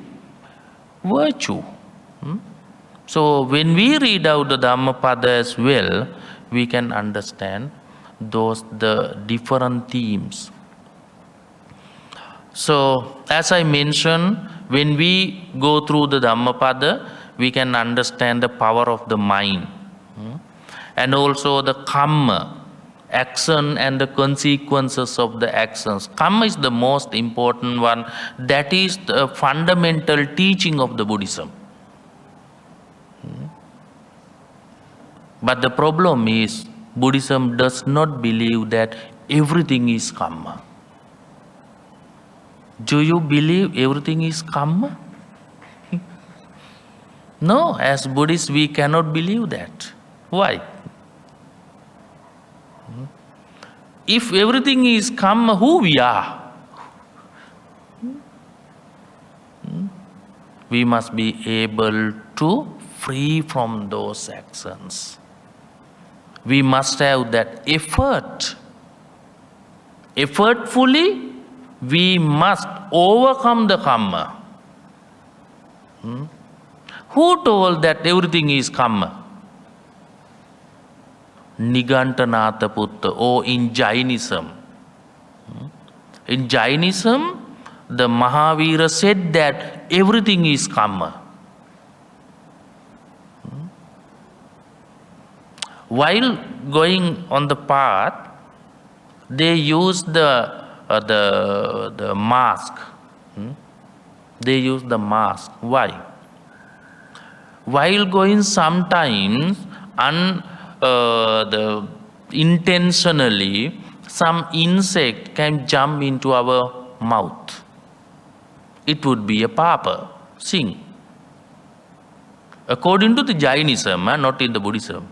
virtue. So when we read out the Dhammapada as well, we can understand the different themes. So as I mentioned, when we go through the Dhammapada, we can understand the power of the mind. And also the karma, action and the consequences of the actions. Karma is the most important one. That is the fundamental teaching of the Buddhism. But the problem is, Buddhism does not believe that everything is karma. Do you believe everything is karma? No, as Buddhists we cannot believe that. Why? If everything is karma, who we are? We must be able to free from those actions. We must have that effort. Effortfully, we must overcome the karma. Who told that everything is karma? Nigantanatha Putta, or in Jainism. In Jainism, the Mahavira said that everything is karma. While going on the path, they use the mask. They use the mask. Why? While going, sometimes intentionally, some insect can jump into our mouth. It would be a papa, sing. According to the Jainism, not in the Buddhism.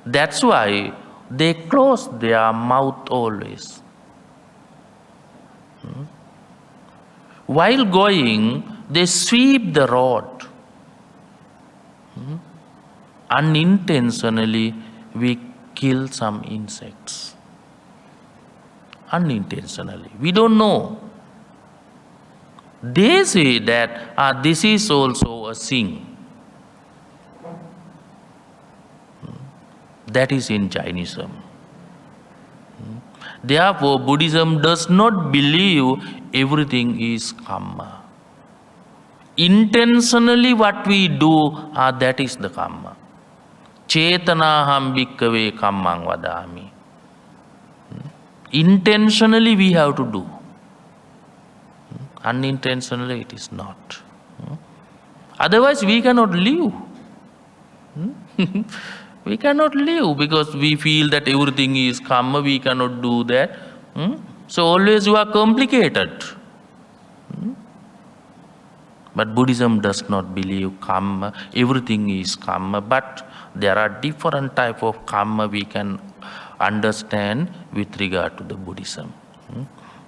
That's why they close their mouth always. While going, they sweep the road. Unintentionally, we kill some insects. Unintentionally. We don't know. They say that this is also a sin. That is in Jainism. Therefore, Buddhism does not believe everything is karma. Intentionally what we do, that is the karma. Chetanaham bhikkhave kammang vadami. Intentionally we have to do. Unintentionally it is not. Otherwise we cannot live. We cannot live because we feel that everything is karma, we cannot do that. So always you are complicated. But Buddhism does not believe karma, everything is karma, but there are different type of karma we can understand with regard to the Buddhism.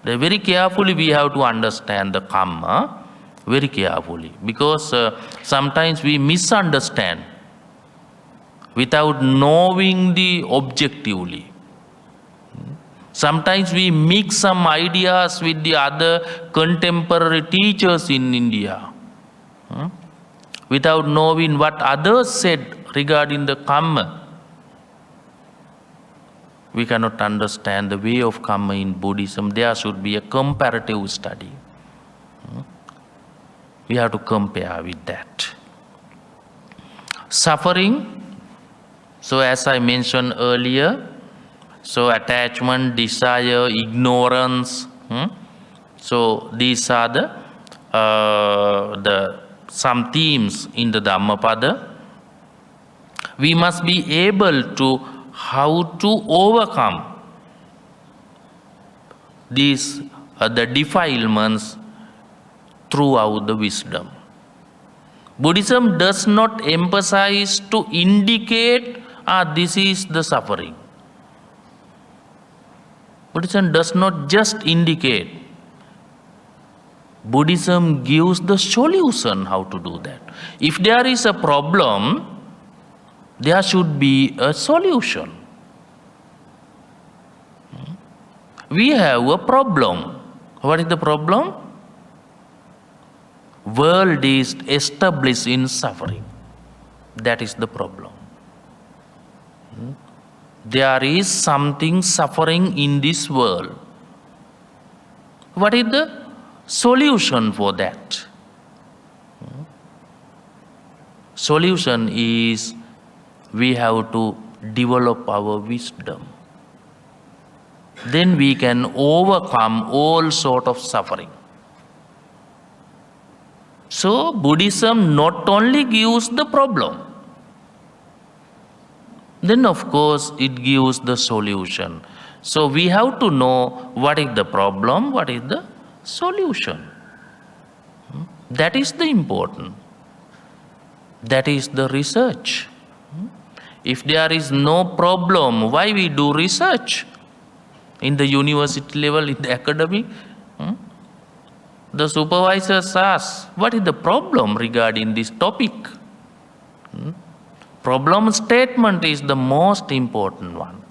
Very carefully we have to understand the karma, very carefully, because sometimes we misunderstand without knowing the objectively. Sometimes we mix some ideas with the other contemporary teachers in India without knowing what others said regarding the karma. We cannot understand the way of karma in Buddhism. There should be a comparative study. We have to compare with that. Suffering. So as I mentioned earlier, so attachment, desire, ignorance. So these are the some themes in the Dhammapada. We must be able to how to overcome these the defilements throughout the wisdom. Buddhism does not emphasize to indicate this is the suffering. Buddhism does not just indicate. Buddhism gives the solution how to do that. If there is a problem, there should be a solution. We have a problem. What is the problem? World is established in suffering. That is the problem. There is something suffering in this world. What is the solution for that? Solution is we have to develop our wisdom. Then we can overcome all sort of suffering. So Buddhism not only gives the problem, then of course it gives the solution. So we have to know what is the problem, what is the solution. That is the important. That is the research. If there is no problem, why we do research? In the university level, in the academic, the supervisors ask, what is the problem regarding this topic? Problem statement is the most important one.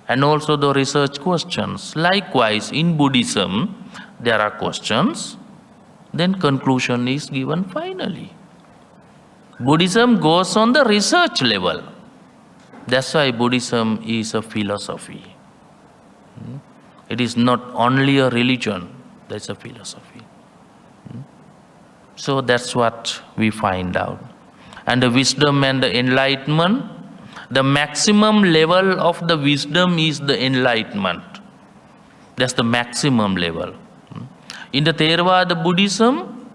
And also the research questions. Likewise, in Buddhism, there are questions, then conclusion is given finally. Buddhism goes on the research level. That's why Buddhism is a philosophy. It is not only a religion, that's a philosophy. So that's what we find out. And the wisdom and the enlightenment, the maximum level of the wisdom is the enlightenment. That's the maximum level. In the Theravada Buddhism,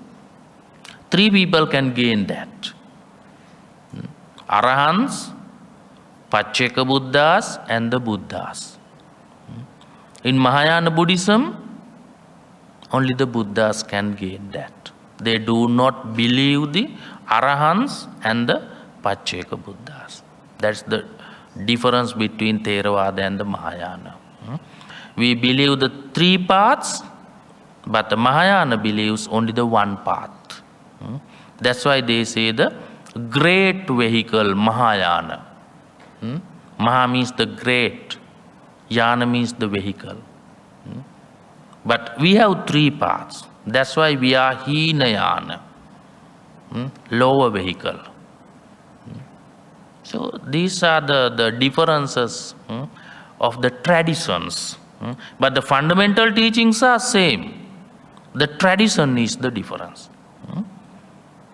3 people can gain that. Arahants, Pacceka Buddhas and the Buddhas. In Mahayana Buddhism, only the Buddhas can gain that. They do not believe the Arahants and the Pacceka Buddhas. That's the difference between Theravada and the Mahayana. We believe the three paths, but the Mahayana believes only the one path. That's why they say the great vehicle, Mahayana. Maha means the great, Yana means the vehicle. But we have three paths. That's why we are Hinayana, lower vehicle. So these are the differences of the traditions. But the fundamental teachings are same. The tradition is the difference.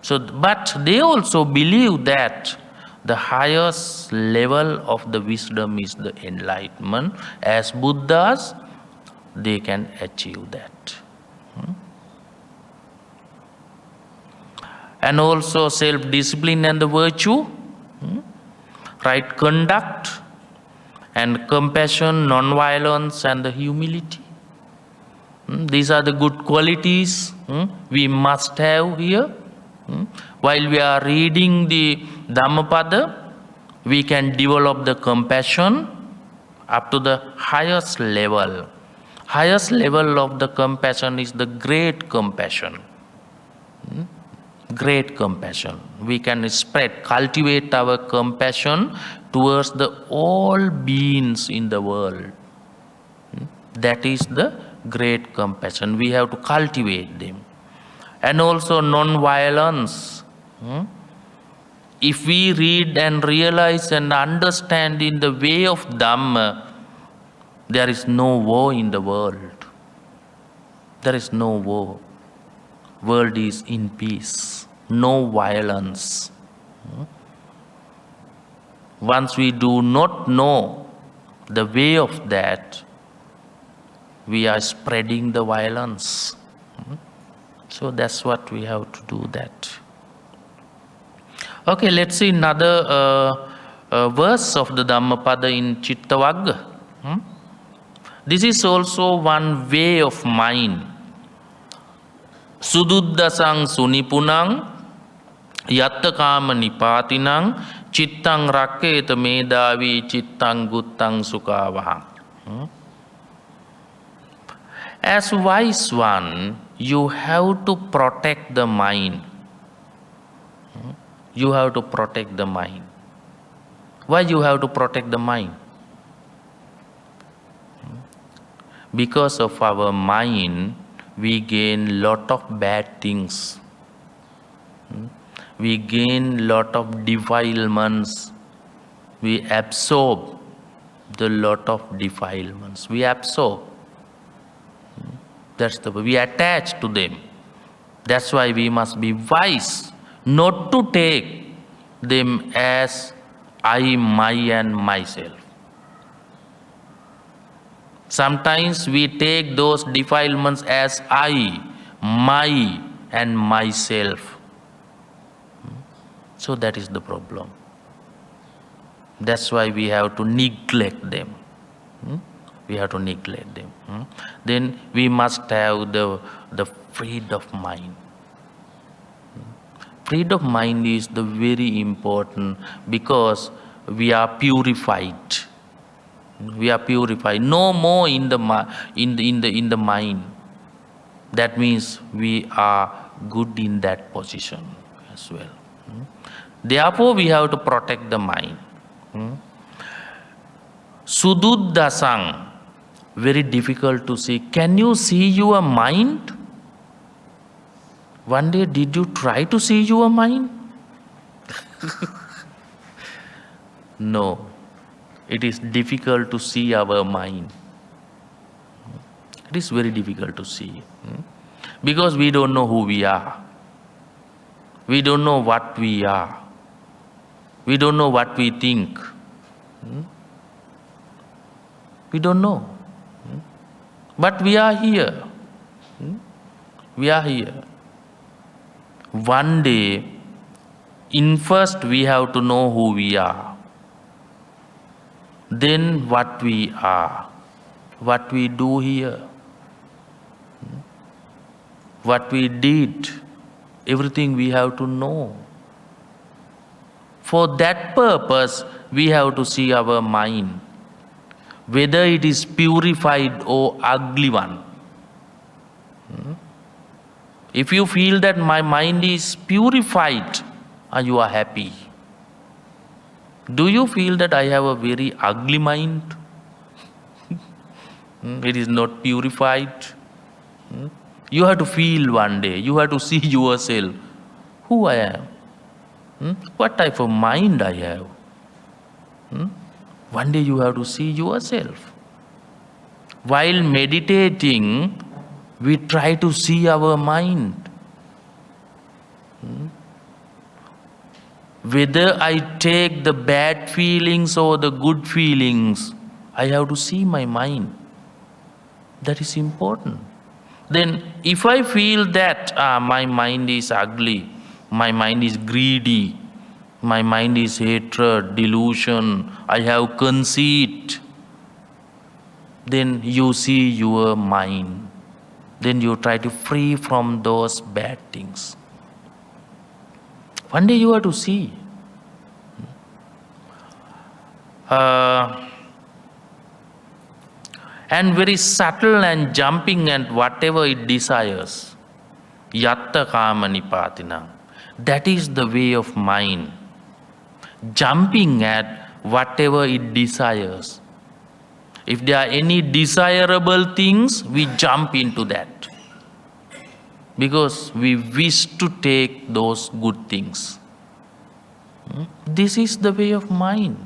So, but they also believe that the highest level of the wisdom is the enlightenment. As Buddhas, they can achieve that. And also self-discipline and the virtue, right conduct, and compassion, non-violence, and the humility. These are the good qualities we must have here. While we are reading the Dhammapada, we can develop the compassion up to the highest level. Highest level of the compassion is the great compassion. Great compassion. We can spread, cultivate our compassion towards the all beings in the world. That is the great compassion. We have to cultivate them. And also non-violence. If we read and realize and understand in the way of Dhamma, there is no war in the world. There is no war. World is in peace. No violence. Once we do not know the way of that, we are spreading the violence. So that's what we have to do that. Okay, let's see another verse of the Dhammapada in Citta Vagga. This is also one way of mind. Sududdasang sunipunang yattakama nipatinang cittang raketa medavi cittang guttang sukavahang. As wise one, you have to protect the mind. You have to protect the mind. Why you have to protect the mind? Because of our mind, we gain lot of bad things. We gain lot of defilements. We absorb the lot of defilements. We absorb. That's the way we attach to them. That's why we must be wise not to take them as I, my, and myself. Sometimes we take those defilements as I, my, and myself. So that is the problem. That's why we have to neglect them. We have to neglect them. Then we must have the freedom of mind. Freedom of mind is the very important because we are purified. We are purified. No more in the mind. That means we are good in that position as well. Therefore, we have to protect the mind. Sududdasang, very difficult to see. Can you see your mind? One day, did you try to see your mind? No. It is difficult to see our mind. It is very difficult to see. Because we don't know who we are. We don't know what we are. We don't know what we think. We don't know. But we are here. We are here. One day, first we have to know who we are. Then what we are. What we do here. What we did Everything we have to know. For that purpose, we have to see our mind, whether it is purified or ugly one. If you feel that my mind is purified, you are happy. Do you feel that I have a very ugly mind? It is not purified. You have to feel one day, you have to see yourself, who I am, what type of mind I have. One day you have to see yourself. While meditating, we try to see our mind. Whether I take the bad feelings or the good feelings, I have to see my mind. That is important. Then if I feel that my mind is ugly, my mind is greedy, my mind is hatred, delusion, I have conceit, then you see your mind. Then you try to free from those bad things. One day you have to see. And very subtle and jumping at whatever it desires. Yatta kama nipatinam. That is the way of mind. Jumping at whatever it desires. If there are any desirable things, we jump into that. Because we wish to take those good things. This is the way of mind.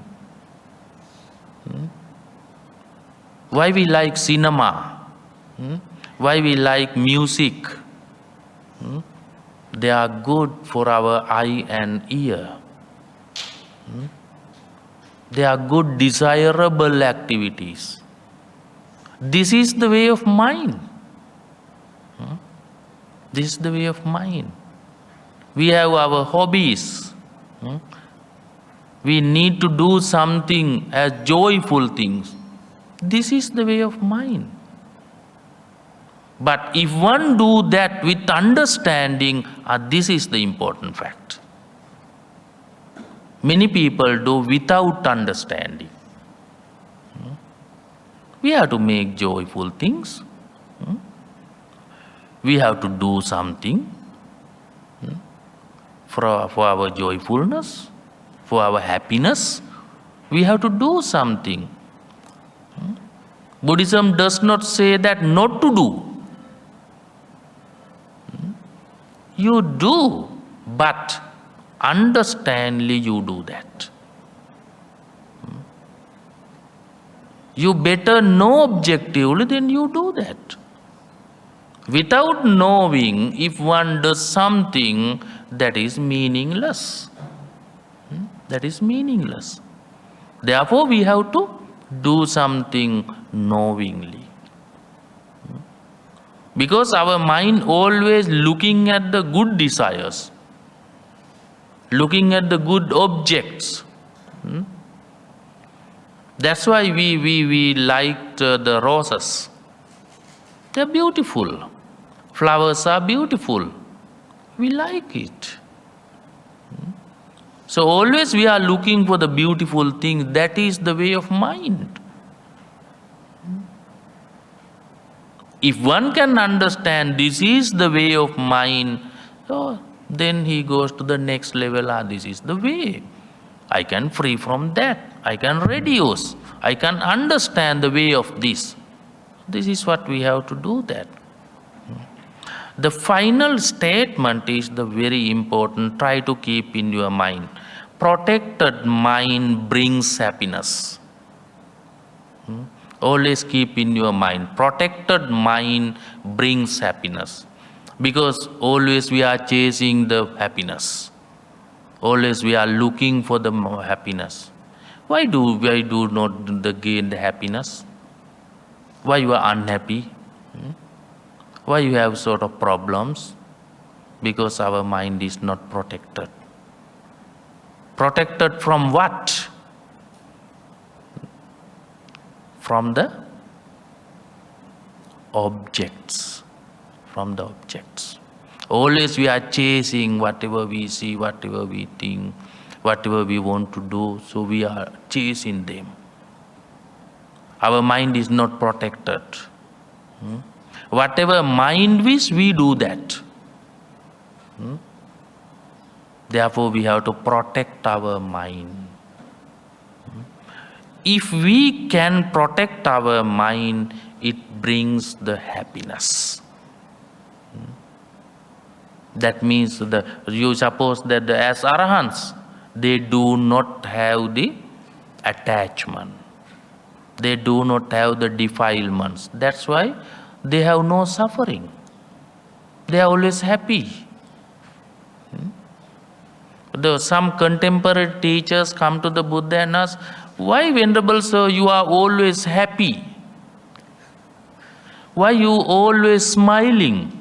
Why we like cinema? Why we like music? They are good for our eye and ear. They are good, desirable activities. This is the way of mind. This is the way of mind. We have our hobbies. We need to do something as joyful things. This is the way of mind. But if one do that with understanding, this is the important fact. Many people do without understanding. We have to make joyful things. We have to do something for our joyfulness, for our happiness. We have to do something. Buddhism does not say that not to do. You do, but understandingly you do that. You better know objectively, then you do that. Without knowing, if one does something, that is meaningless. That is meaningless. Therefore, we have to do something knowingly. Because our mind always looking at the good desires, looking at the good objects. That's why we liked the roses. They're beautiful. Flowers are beautiful. We like it. So always we are looking for the beautiful things. That is the way of mind. If one can understand this is the way of mind, then he goes to the next level. This is the way. I can free from that. I can reduce. I can understand the way of this. This is what we have to do that. The final statement is the very important. Try to keep in your mind. Protected mind brings happiness. Always keep in your mind. Protected mind brings happiness. Because always we are chasing the happiness. Always we are looking for the happiness. Why do we not gain the happiness? Why you are unhappy? Why you have sort of problems? Because our mind is not protected. Protected from what? From the objects. From the objects. Always we are chasing whatever we see, whatever we think, whatever we want to do, so we are chasing them. Our mind is not protected. Whatever mind wish, we do that. Therefore, we have to protect our mind. If we can protect our mind, it brings the happiness. That means you suppose that as arahants, they do not have the attachment. They do not have the defilements. That's why they have no suffering. They are always happy. Some contemporary teachers come to the Buddha and ask, why, Venerable Sir, you are always happy? Why you always smiling?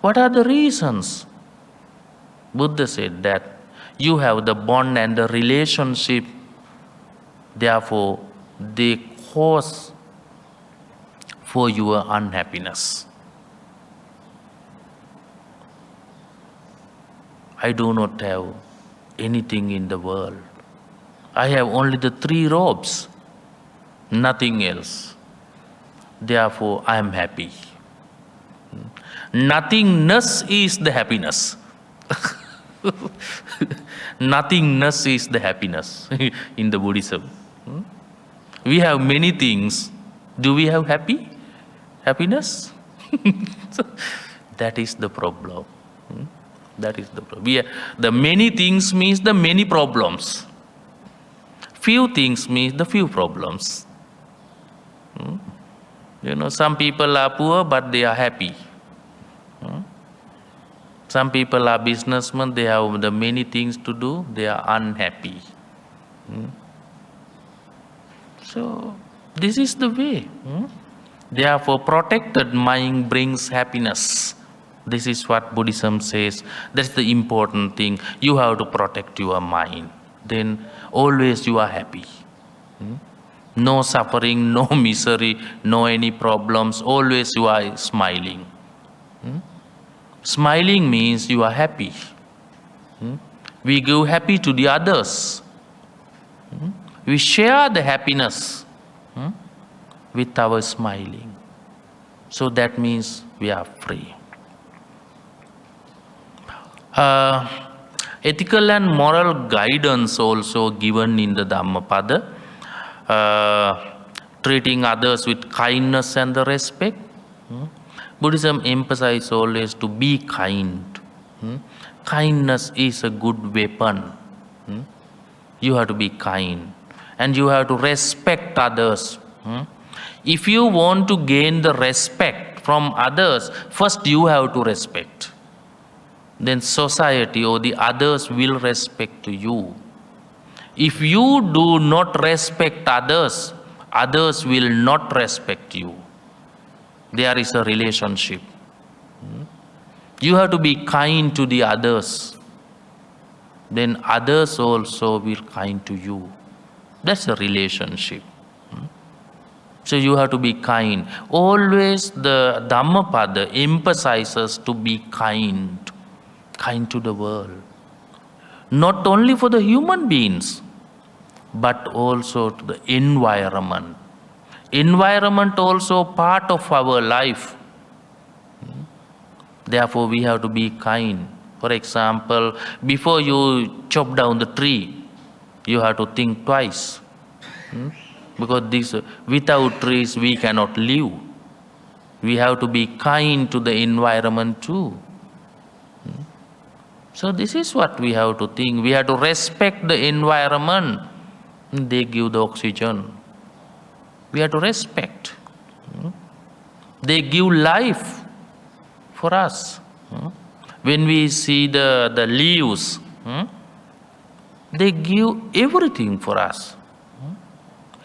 What are the reasons? Buddha said that you have the bond and the relationship, therefore they cause for your unhappiness. I do not have anything in the world. I have only the 3 robes, nothing else. Therefore, I am happy. Nothingness is the happiness. Nothingness is the happiness in the Buddhism. We have many things. Do we have happiness? That is the problem. That is the problem. The many things means the many problems. Few things means the few problems. Some people are poor but they are happy. Some people are businessmen, they have the many things to do, they are unhappy. So, this is the way. Therefore, protected mind brings happiness. This is what Buddhism says. That's the important thing. You have to protect your mind. Then always you are happy. No suffering, no misery, no any problems. Always you are smiling. Smiling means you are happy. We give happy to the others. We share the happiness with our smiling. So that means we are free. Ethical and moral guidance also given in the Dhammapada. Treating others with kindness and the respect. Buddhism emphasizes always to be kind. Kindness is a good weapon. You have to be kind. And you have to respect others. If you want to gain the respect from others, first you have to respect. Then society or the others will respect you. If you do not respect others, others will not respect you. There is a relationship. You have to be kind to the others. Then others also will kind to you. That's a relationship. So you have to be kind. Always the Dhammapada emphasizes to be kind. Kind to the world. Not only for the human beings, but also to the environment. Environment also part of our life. Therefore, we have to be kind. For example, before you chop down the tree, you have to think twice. Because without trees, we cannot live. We have to be kind to the environment too. So this is what we have to think. We have to respect the environment. They give the oxygen. We have to respect. They give life for us. When we see the leaves, they give everything for us.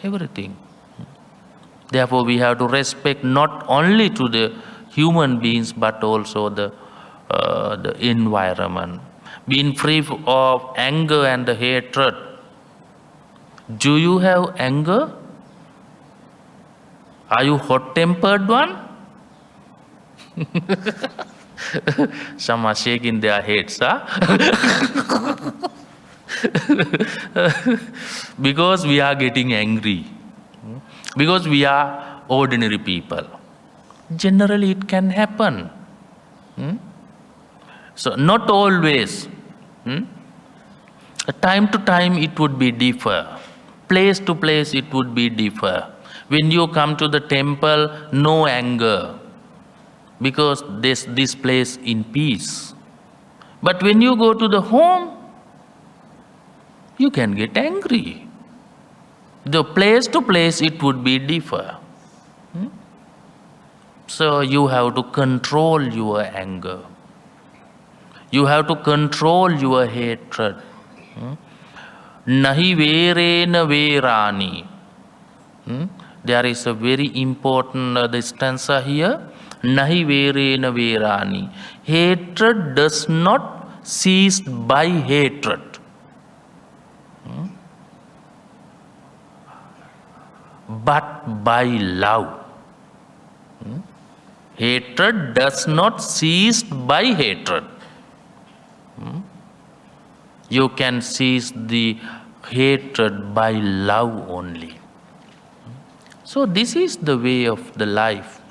Everything. Therefore, we have to respect not only to the human beings, but also the environment. Being free of anger and the hatred. Do you have anger? Are you hot-tempered one? Some are shaking their heads, huh? Because we are getting angry. Because we are ordinary people. Generally, it can happen. So, not always. Time to time, it would be differ. Place to place, it would be differ. When you come to the temple, no anger, because this place in peace. But when you go to the home, you can get angry. The place to place, it would be differ. So you have to control your anger. You have to control your hatred. Nahi verena verani. There is a very important stanza here. Nahi verena verani. Hatred does not cease by hatred. But by love. Hatred does not cease by hatred. You can cease the hatred by love only. So this is the way of the life.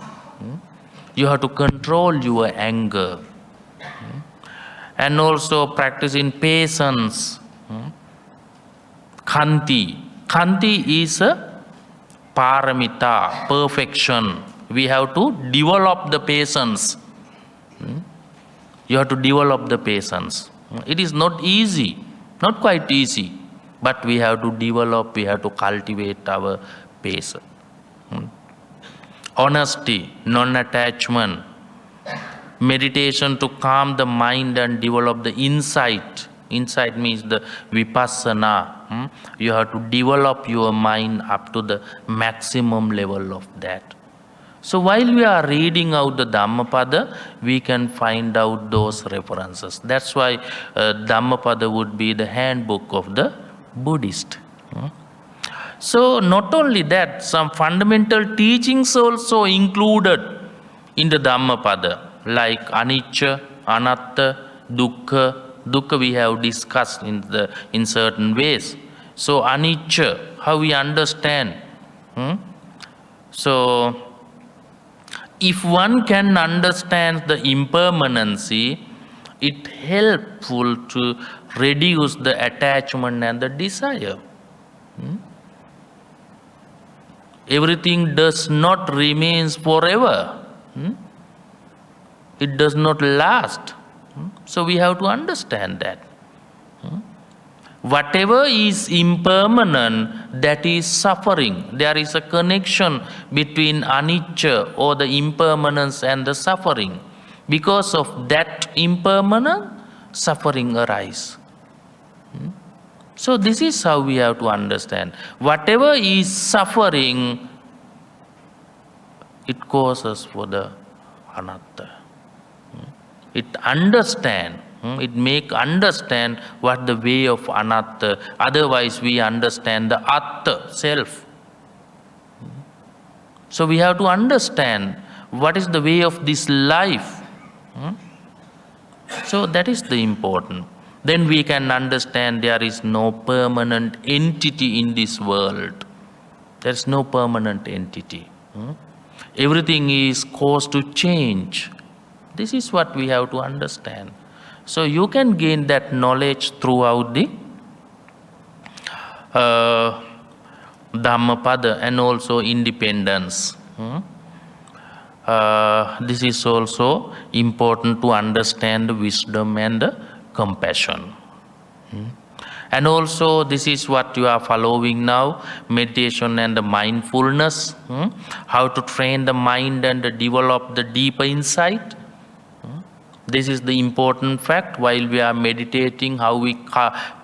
You have to control your anger. And also practice in patience. Khanti. Khanti is a paramita, perfection. We have to develop the patience. You have to develop the patience. It is not easy, not quite easy, but we have to develop, we have to cultivate our patience. Honesty, non-attachment, meditation to calm the mind and develop the insight. Insight means the vipassana. You have to develop your mind up to the maximum level of that. So while we are reading out the Dhammapada, we can find out those references. That's why Dhammapada would be the handbook of the Buddhist. So not only that, some fundamental teachings also included in the Dhammapada, like anicca, anatta, dukkha. Dukkha we have discussed in certain ways. So anicca, how we understand. So if one can understand the impermanency, it helpful to reduce the attachment and the desire. Everything does not remain forever. It does not last. So we have to understand that. Whatever is impermanent, that is suffering. There is a connection between anicca or the impermanence and the suffering. Because of that impermanent, suffering arises. So this is how we have to understand. Whatever is suffering, it causes for the anatta. It understand. It make understand what the way of anatta. Otherwise we understand the atta, self. So we have to understand what is the way of this life. So that is the important. Then we can understand there is no permanent entity in this world. There is no permanent entity. Everything is caused to change. This is what we have to understand. So you can gain that knowledge throughout the Dhammapada and also independence. This is also important to understand the wisdom and the compassion. And also this is what you are following now, meditation and the mindfulness. How to train the mind and develop the deeper insight. This is the important fact while we are meditating, how we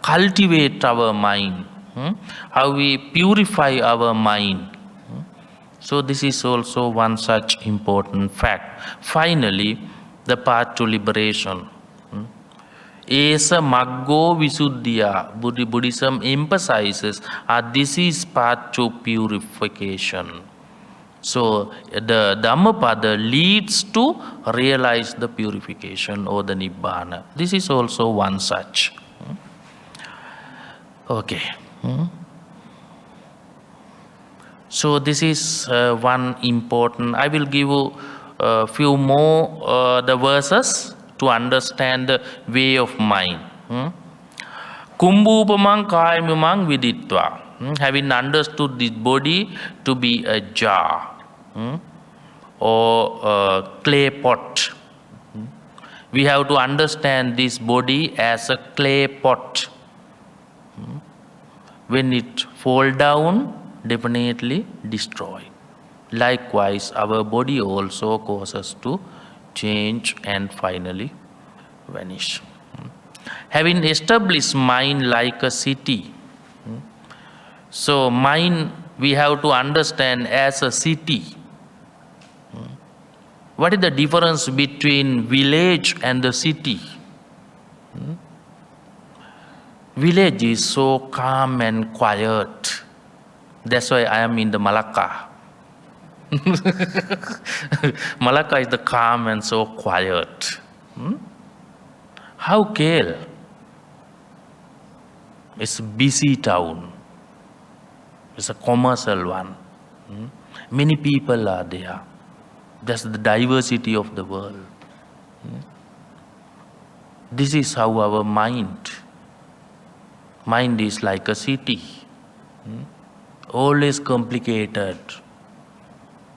cultivate our mind, how we purify our mind. So this is also one such important fact. Finally, the path to liberation. Esa maggo visuddhya, Buddhism emphasizes this is path to purification. So the Dhammapada leads to realize the purification or the Nibbana. This is also one such. Okay. So this is one important. I will give you a few more the verses to understand the way of mind. Kumbhupamang kayamimang viditva. Having understood this body to be a jar or a clay pot. We have to understand this body as a clay pot. When it fall down, definitely destroy. Likewise, our body also causes to change and finally vanish. Having established mind like a city, so mind we have to understand as a city. What is the difference between village and the city? Village is so calm and quiet. That's why I am in the Malacca. Malacca is the calm and so quiet. How Kale? It's a busy town. It's a commercial one. Many people are there. That's the diversity of the world. This is how our mind is like a city. Always complicated.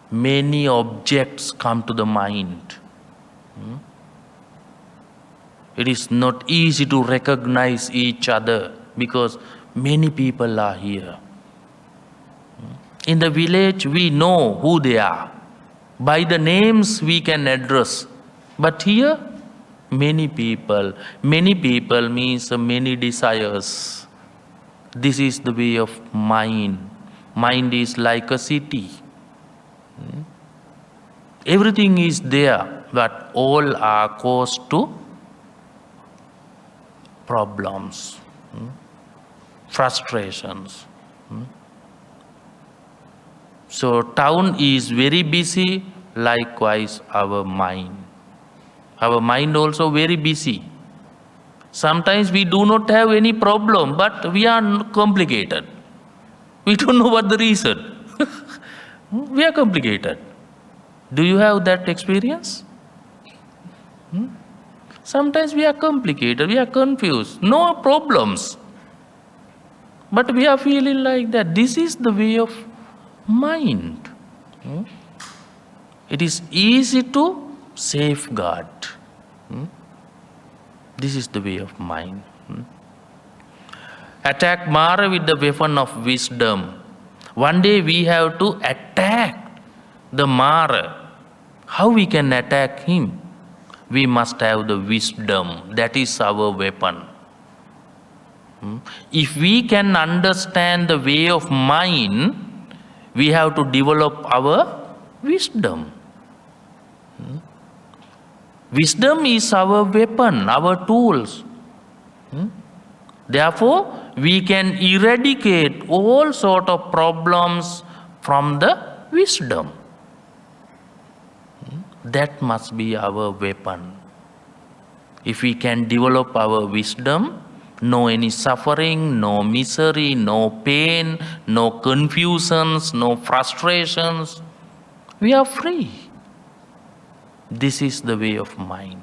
Many objects come to the mind. It is not easy to recognize each other because many people are here. In the village, we know who they are. By the names we can address. But here, many people means many desires. This is the way of mind. Mind is like a city. Everything is there, but all are caused to problems, frustrations. So town is very busy, likewise our mind. Our mind also very busy. Sometimes we do not have any problem, but we are complicated. We don't know what the reason. We are complicated. Do you have that experience? Sometimes we are complicated, we are confused, no problems. But we are feeling like that. This is the way of mind. It is easy to safeguard. This is the way of mind. Attack Mara with the weapon of wisdom. One day we have to attack the Mara. How we can attack him? We must have the wisdom. That is our weapon. If we can understand the way of mind, we have to develop our wisdom. Wisdom is our weapon, our tools. Therefore, we can eradicate all sort of problems from the wisdom. That must be our weapon. If we can develop our wisdom, no any suffering, no misery, no pain, no confusions, no frustrations, we are free. This is the way of mind.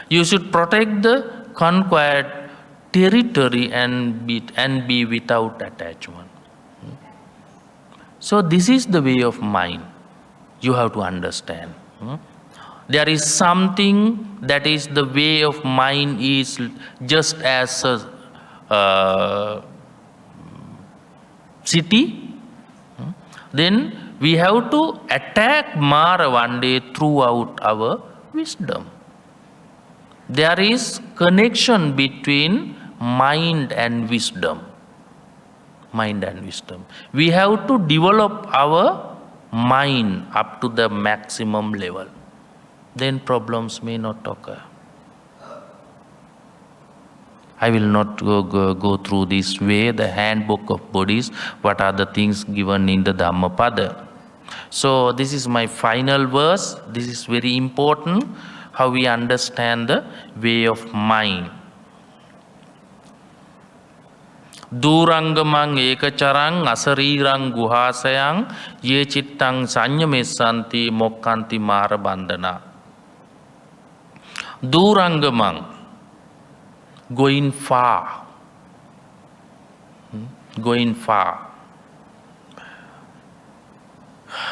You should protect the conquered territory and be without attachment. So this is the way of mind. You have to understand. There is something that is the way of mind is just as a city. Then we have to attack Mara one day throughout our wisdom. There is connection between mind and wisdom. Mind and wisdom. We have to develop our mind up to the maximum level. Then problems may not occur. I will not go through this way, the handbook of Buddhists, what are the things given in the Dhammapada. So this is my final verse. This is very important, how we understand the way of mind. Durangamang ekacharang asarirang guhasayang ye chittang sanyamesanti mokkanti mara bandhana. Durangamang, going far. Going far.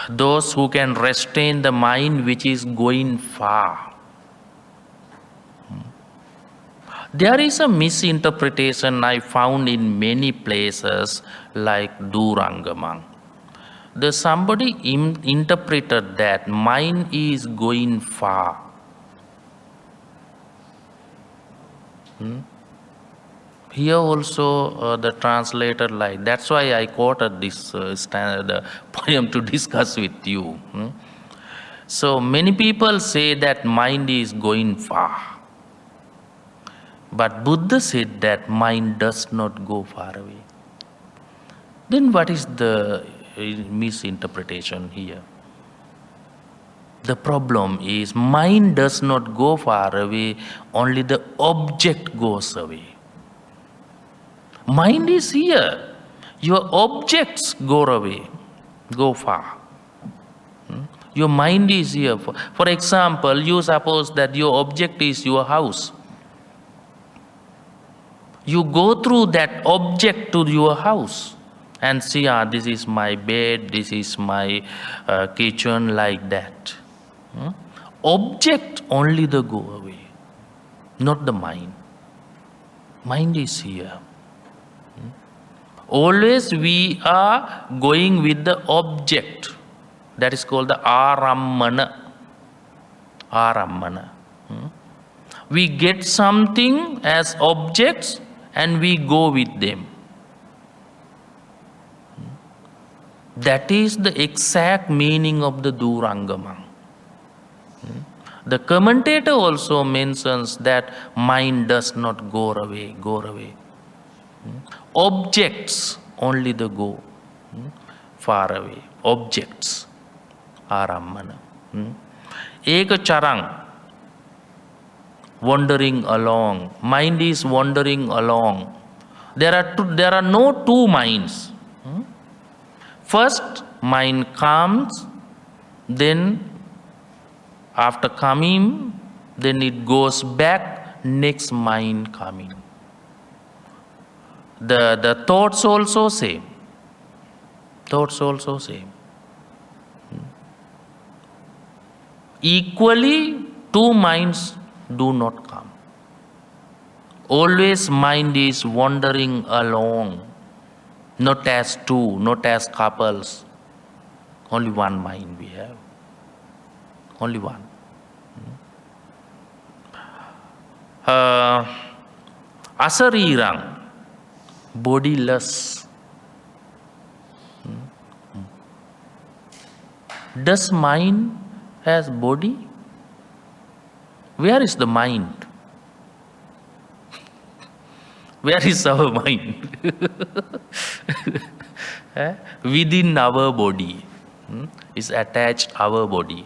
Those who can restrain the mind which is going far. There is a misinterpretation I found in many places like Durangamang. Somebody interpreted that mind is going far. Here also the translator like, that's why I quoted this standard poem to discuss with you. So many people say that mind is going far. But Buddha said that mind does not go far away. Then what is the misinterpretation here? The problem is mind does not go far away, only the object goes away. Mind is here. Your objects go away, go far. Your mind is here. For example, you suppose that your object is your house. You go through that object to your house and see, this is my bed, this is my kitchen, like that. Object only the go away, not the mind. Mind is here. Always we are going with the object. That is called the arammana. Arammana. We get something as objects and we go with them. That is the exact meaning of the Durangamang. The commentator also mentions that mind does not go away, go away. Objects only the go far away. Objects arammana. Ekacharang, wandering along. Mind is wandering along. There are no two minds. First mind comes, then after coming, then it goes back, next mind coming. The thoughts also same. Thoughts also same. Equally, two minds do not come. Always mind is wandering along, not as two, not as couples. Only one mind we have. Only one. Asarirang, bodiless. Does mind has body? Where is the mind? Where is our mind? Within our body is attached our body.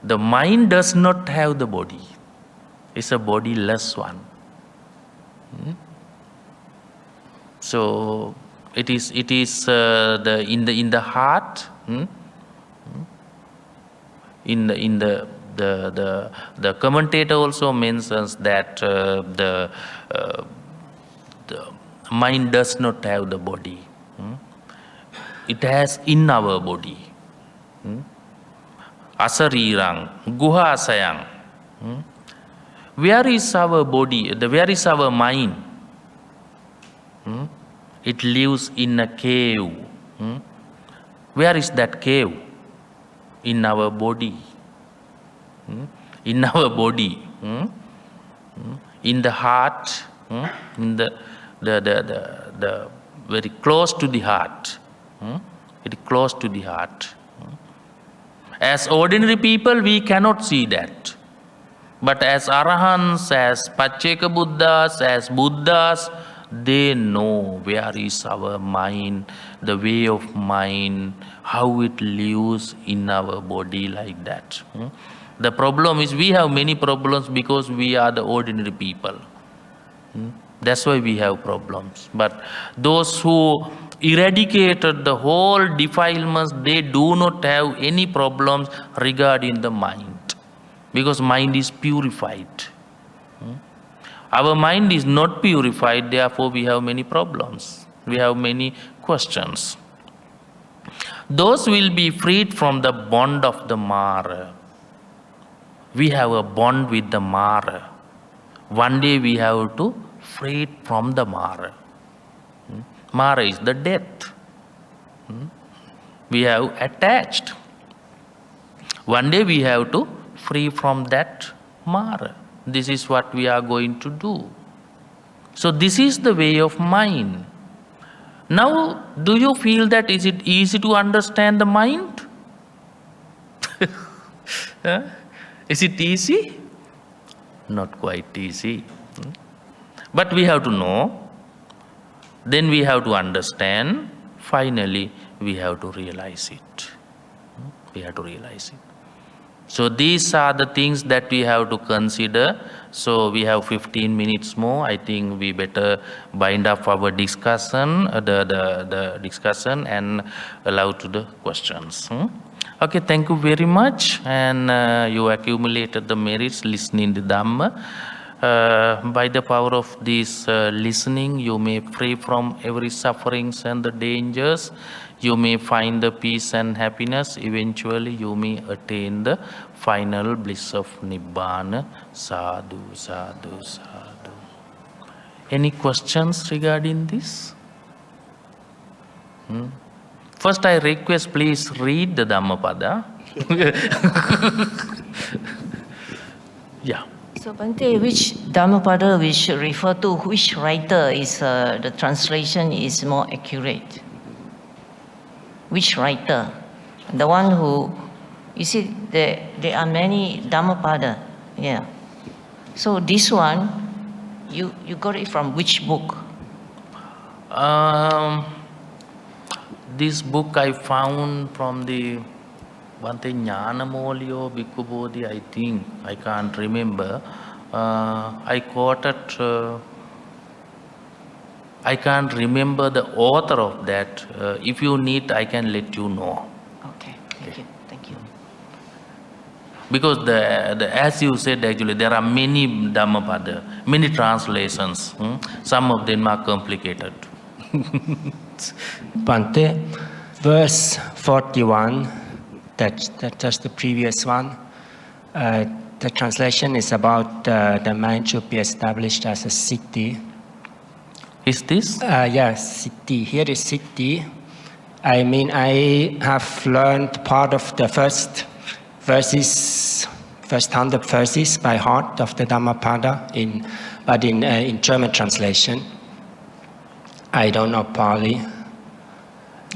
The mind does not have the body. It's a bodiless one. So it is in the heart. In the commentator also mentions that the mind does not have the body. It has in our body. Asarirang, guhasayang. Where is our body? Where is our mind? It lives in a cave. Where is that cave? In our body. In our body. In the heart. In the very close to the heart. Very close to the heart. As ordinary people, we cannot see that. But as Arahants, as Pacceka Buddhas, as Buddhas, they know where is our mind, the way of mind, how it lives in our body like that. The problem is we have many problems because we are the ordinary people. That's why we have problems. But those who eradicated the whole defilements, they do not have any problems regarding the mind. Because mind is purified. Our mind is not purified, therefore we have many problems. We have many questions. Those will be freed from the bond of the Mara. We have a bond with the Mara. One day we have to free from the Mara. Mara is the death. We have attached. One day we have to free from that Mara. This is what we are going to do. So this is the way of mind. Now, do you feel that is it easy to understand the mind? Is it easy? Not quite easy. But we have to know, then we have to understand, finally we have to realize it. We have to realize it. So these are the things that we have to consider. So we have 15 minutes more. I think we better bind up our discussion, the discussion, and allow to the questions. Okay, thank you very much. And you accumulated the merits listening to Dhamma. By the power of this listening, you may free from every sufferings and the dangers. You may find the peace and happiness. Eventually, you may attain the final bliss of Nibbana. Sadhu, sadhu, sadhu. Any questions regarding this? First, I request, please read the Dhammapada. Yeah. So, Bhante, which Dhammapada we should refer to? Which writer is the translation is more accurate? Which writer? The one who, you see, there are many Dhammapada. Yeah. So this one, you got it from which book? This book I found from the Bhante Jnanamolyo Bhikkhu Bodhi, I think. I can't remember. I quoted... I can't remember the author of that. If you need, I can let you know. Okay, thank you. Thank you. Because as you said, actually, there are many Dhammapada, many translations. Some of them are complicated. Bhante, verse 41, that's the previous one. The translation is about the mind should be established as a city. Is this? Yes, city. Here is city. I mean, I have learned part of the first 100 verses by heart of the Dhammapada, but in German translation. I don't know Pali.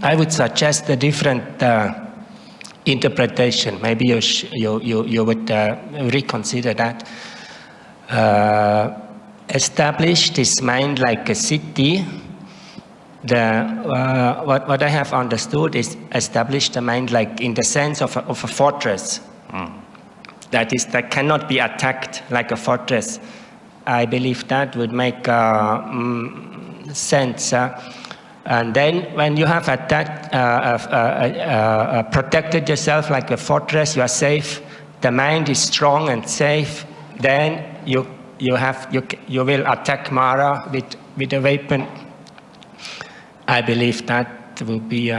I would suggest a different interpretation. Maybe you would reconsider that. Establish this mind like a city. What I have understood is establish the mind like in the sense of a fortress. That cannot be attacked like a fortress. I believe that would make sense. And then when you have protected yourself like a fortress, you are safe. The mind is strong and safe. Then you will attack Mara with a weapon. I believe that will be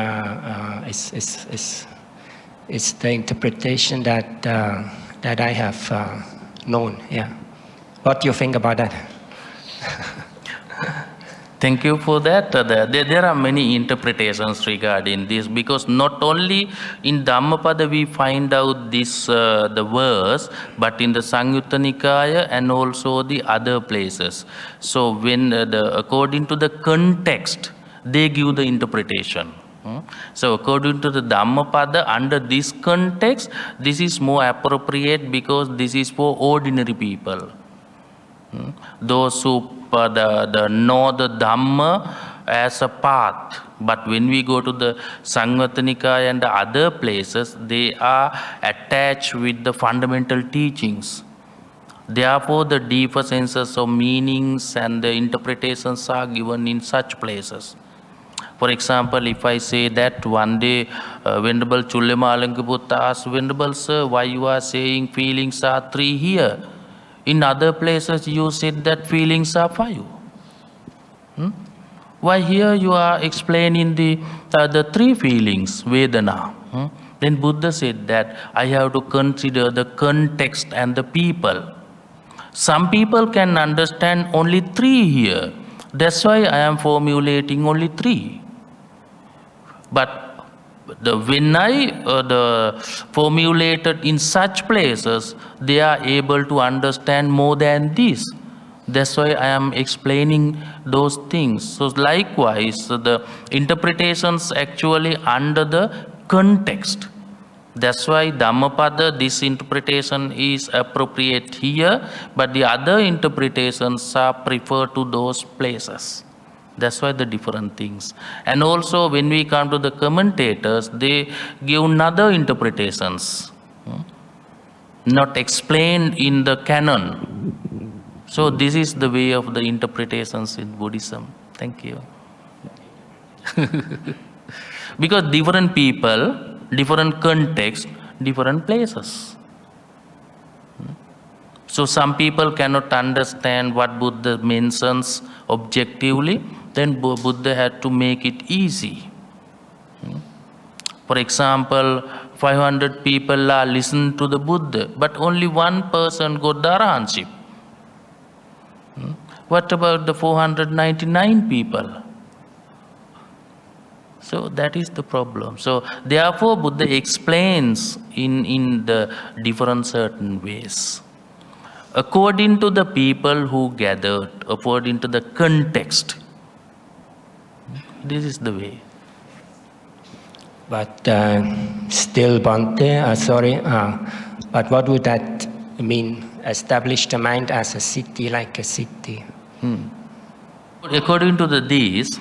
is the interpretation that I have known. Yeah. What do you think about that? Thank you for that. There are many interpretations regarding this, because not only in Dhammapada we find out this the verse, but in the Sangyutta Nikaya and also the other places. So when according to the context, they give the interpretation. So according to the Dhammapada, under this context, this is more appropriate because this is for ordinary people. Those who know the Dhamma as a path. But when we go to the Sanghatnika and the other places, they are attached with the fundamental teachings. Therefore, the deeper senses of meanings and the interpretations are given in such places. For example, if I say that one day Venerable Chullemalanka asked, Venerable Sir, why you are saying feelings are 3 here? In other places you said that feelings are 5. Why here you are explaining the 3 feelings, Vedana? Then Buddha said that I have to consider the context and the people. Some people can understand only 3 here. That's why I am formulating only 3. But when I formulated in such places, they are able to understand more than this. That's why I am explaining those things. So likewise, the interpretations actually under the context. That's why Dhammapada, this interpretation is appropriate here, but the other interpretations are preferred to those places. That's why the different things. And also when we come to the commentators, they give another interpretations, not explained in the canon. So this is the way of the interpretations in Buddhism. Thank you. Because different people, different context, different places. So some people cannot understand what Buddha mentions objectively, then Buddha had to make it easy. For example, 500 people are listening to the Buddha, but only one person got the arahantship. What about the 499 people? So that is the problem. So therefore Buddha explains in the different certain ways. According to the people who gathered, according to the context. This is the way. But still, Bhante, but what would that mean? Establish the mind as a city, like a city. According to this,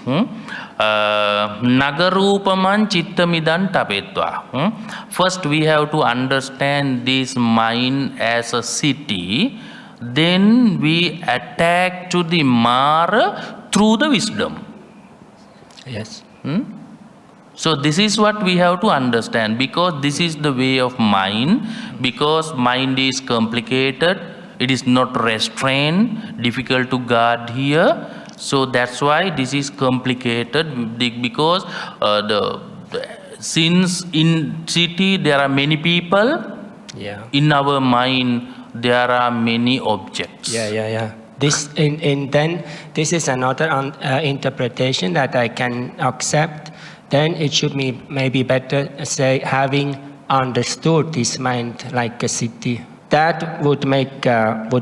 Nagarupaman Chittamidan Tapetva. First we have to understand this mind as a city, then we attack to the Mara through the wisdom. Yes. So this is what we have to understand, because this is the way of mind, because mind is complicated, it is not restrained, difficult to guard here. So that's why this is complicated, because since in city there are many people, in our mind there are many objects. This this is another interpretation that I can accept. Then it should be maybe better say having understood this mind like a city. That would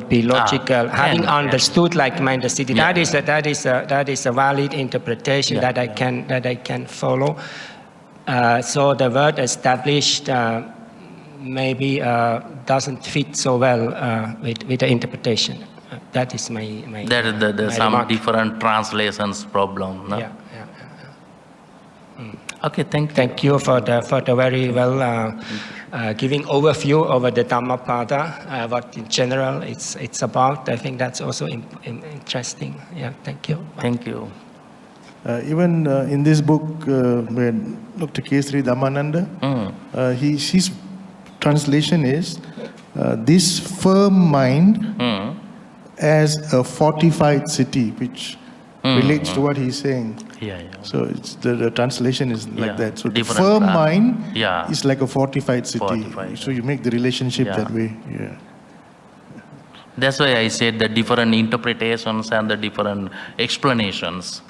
be logical. Having understood like mind the city. That is a valid interpretation that I can follow. So the word established maybe doesn't fit so well with the interpretation. That is my That is my some remark. different translations problem. No? Okay, Thank you for the very well giving overview over the Dhammapada, what in general it's about. I think that's also interesting. Thank you. Thank you. Even in this book, when Dr. Kesari Dhammananda, his translation is this firm mind as a fortified city, which relates to what he's saying. So it's the translation is like that. So the firm mind is like a fortified city. So you make the relationship that way. That's why I said the different interpretations and the different explanations.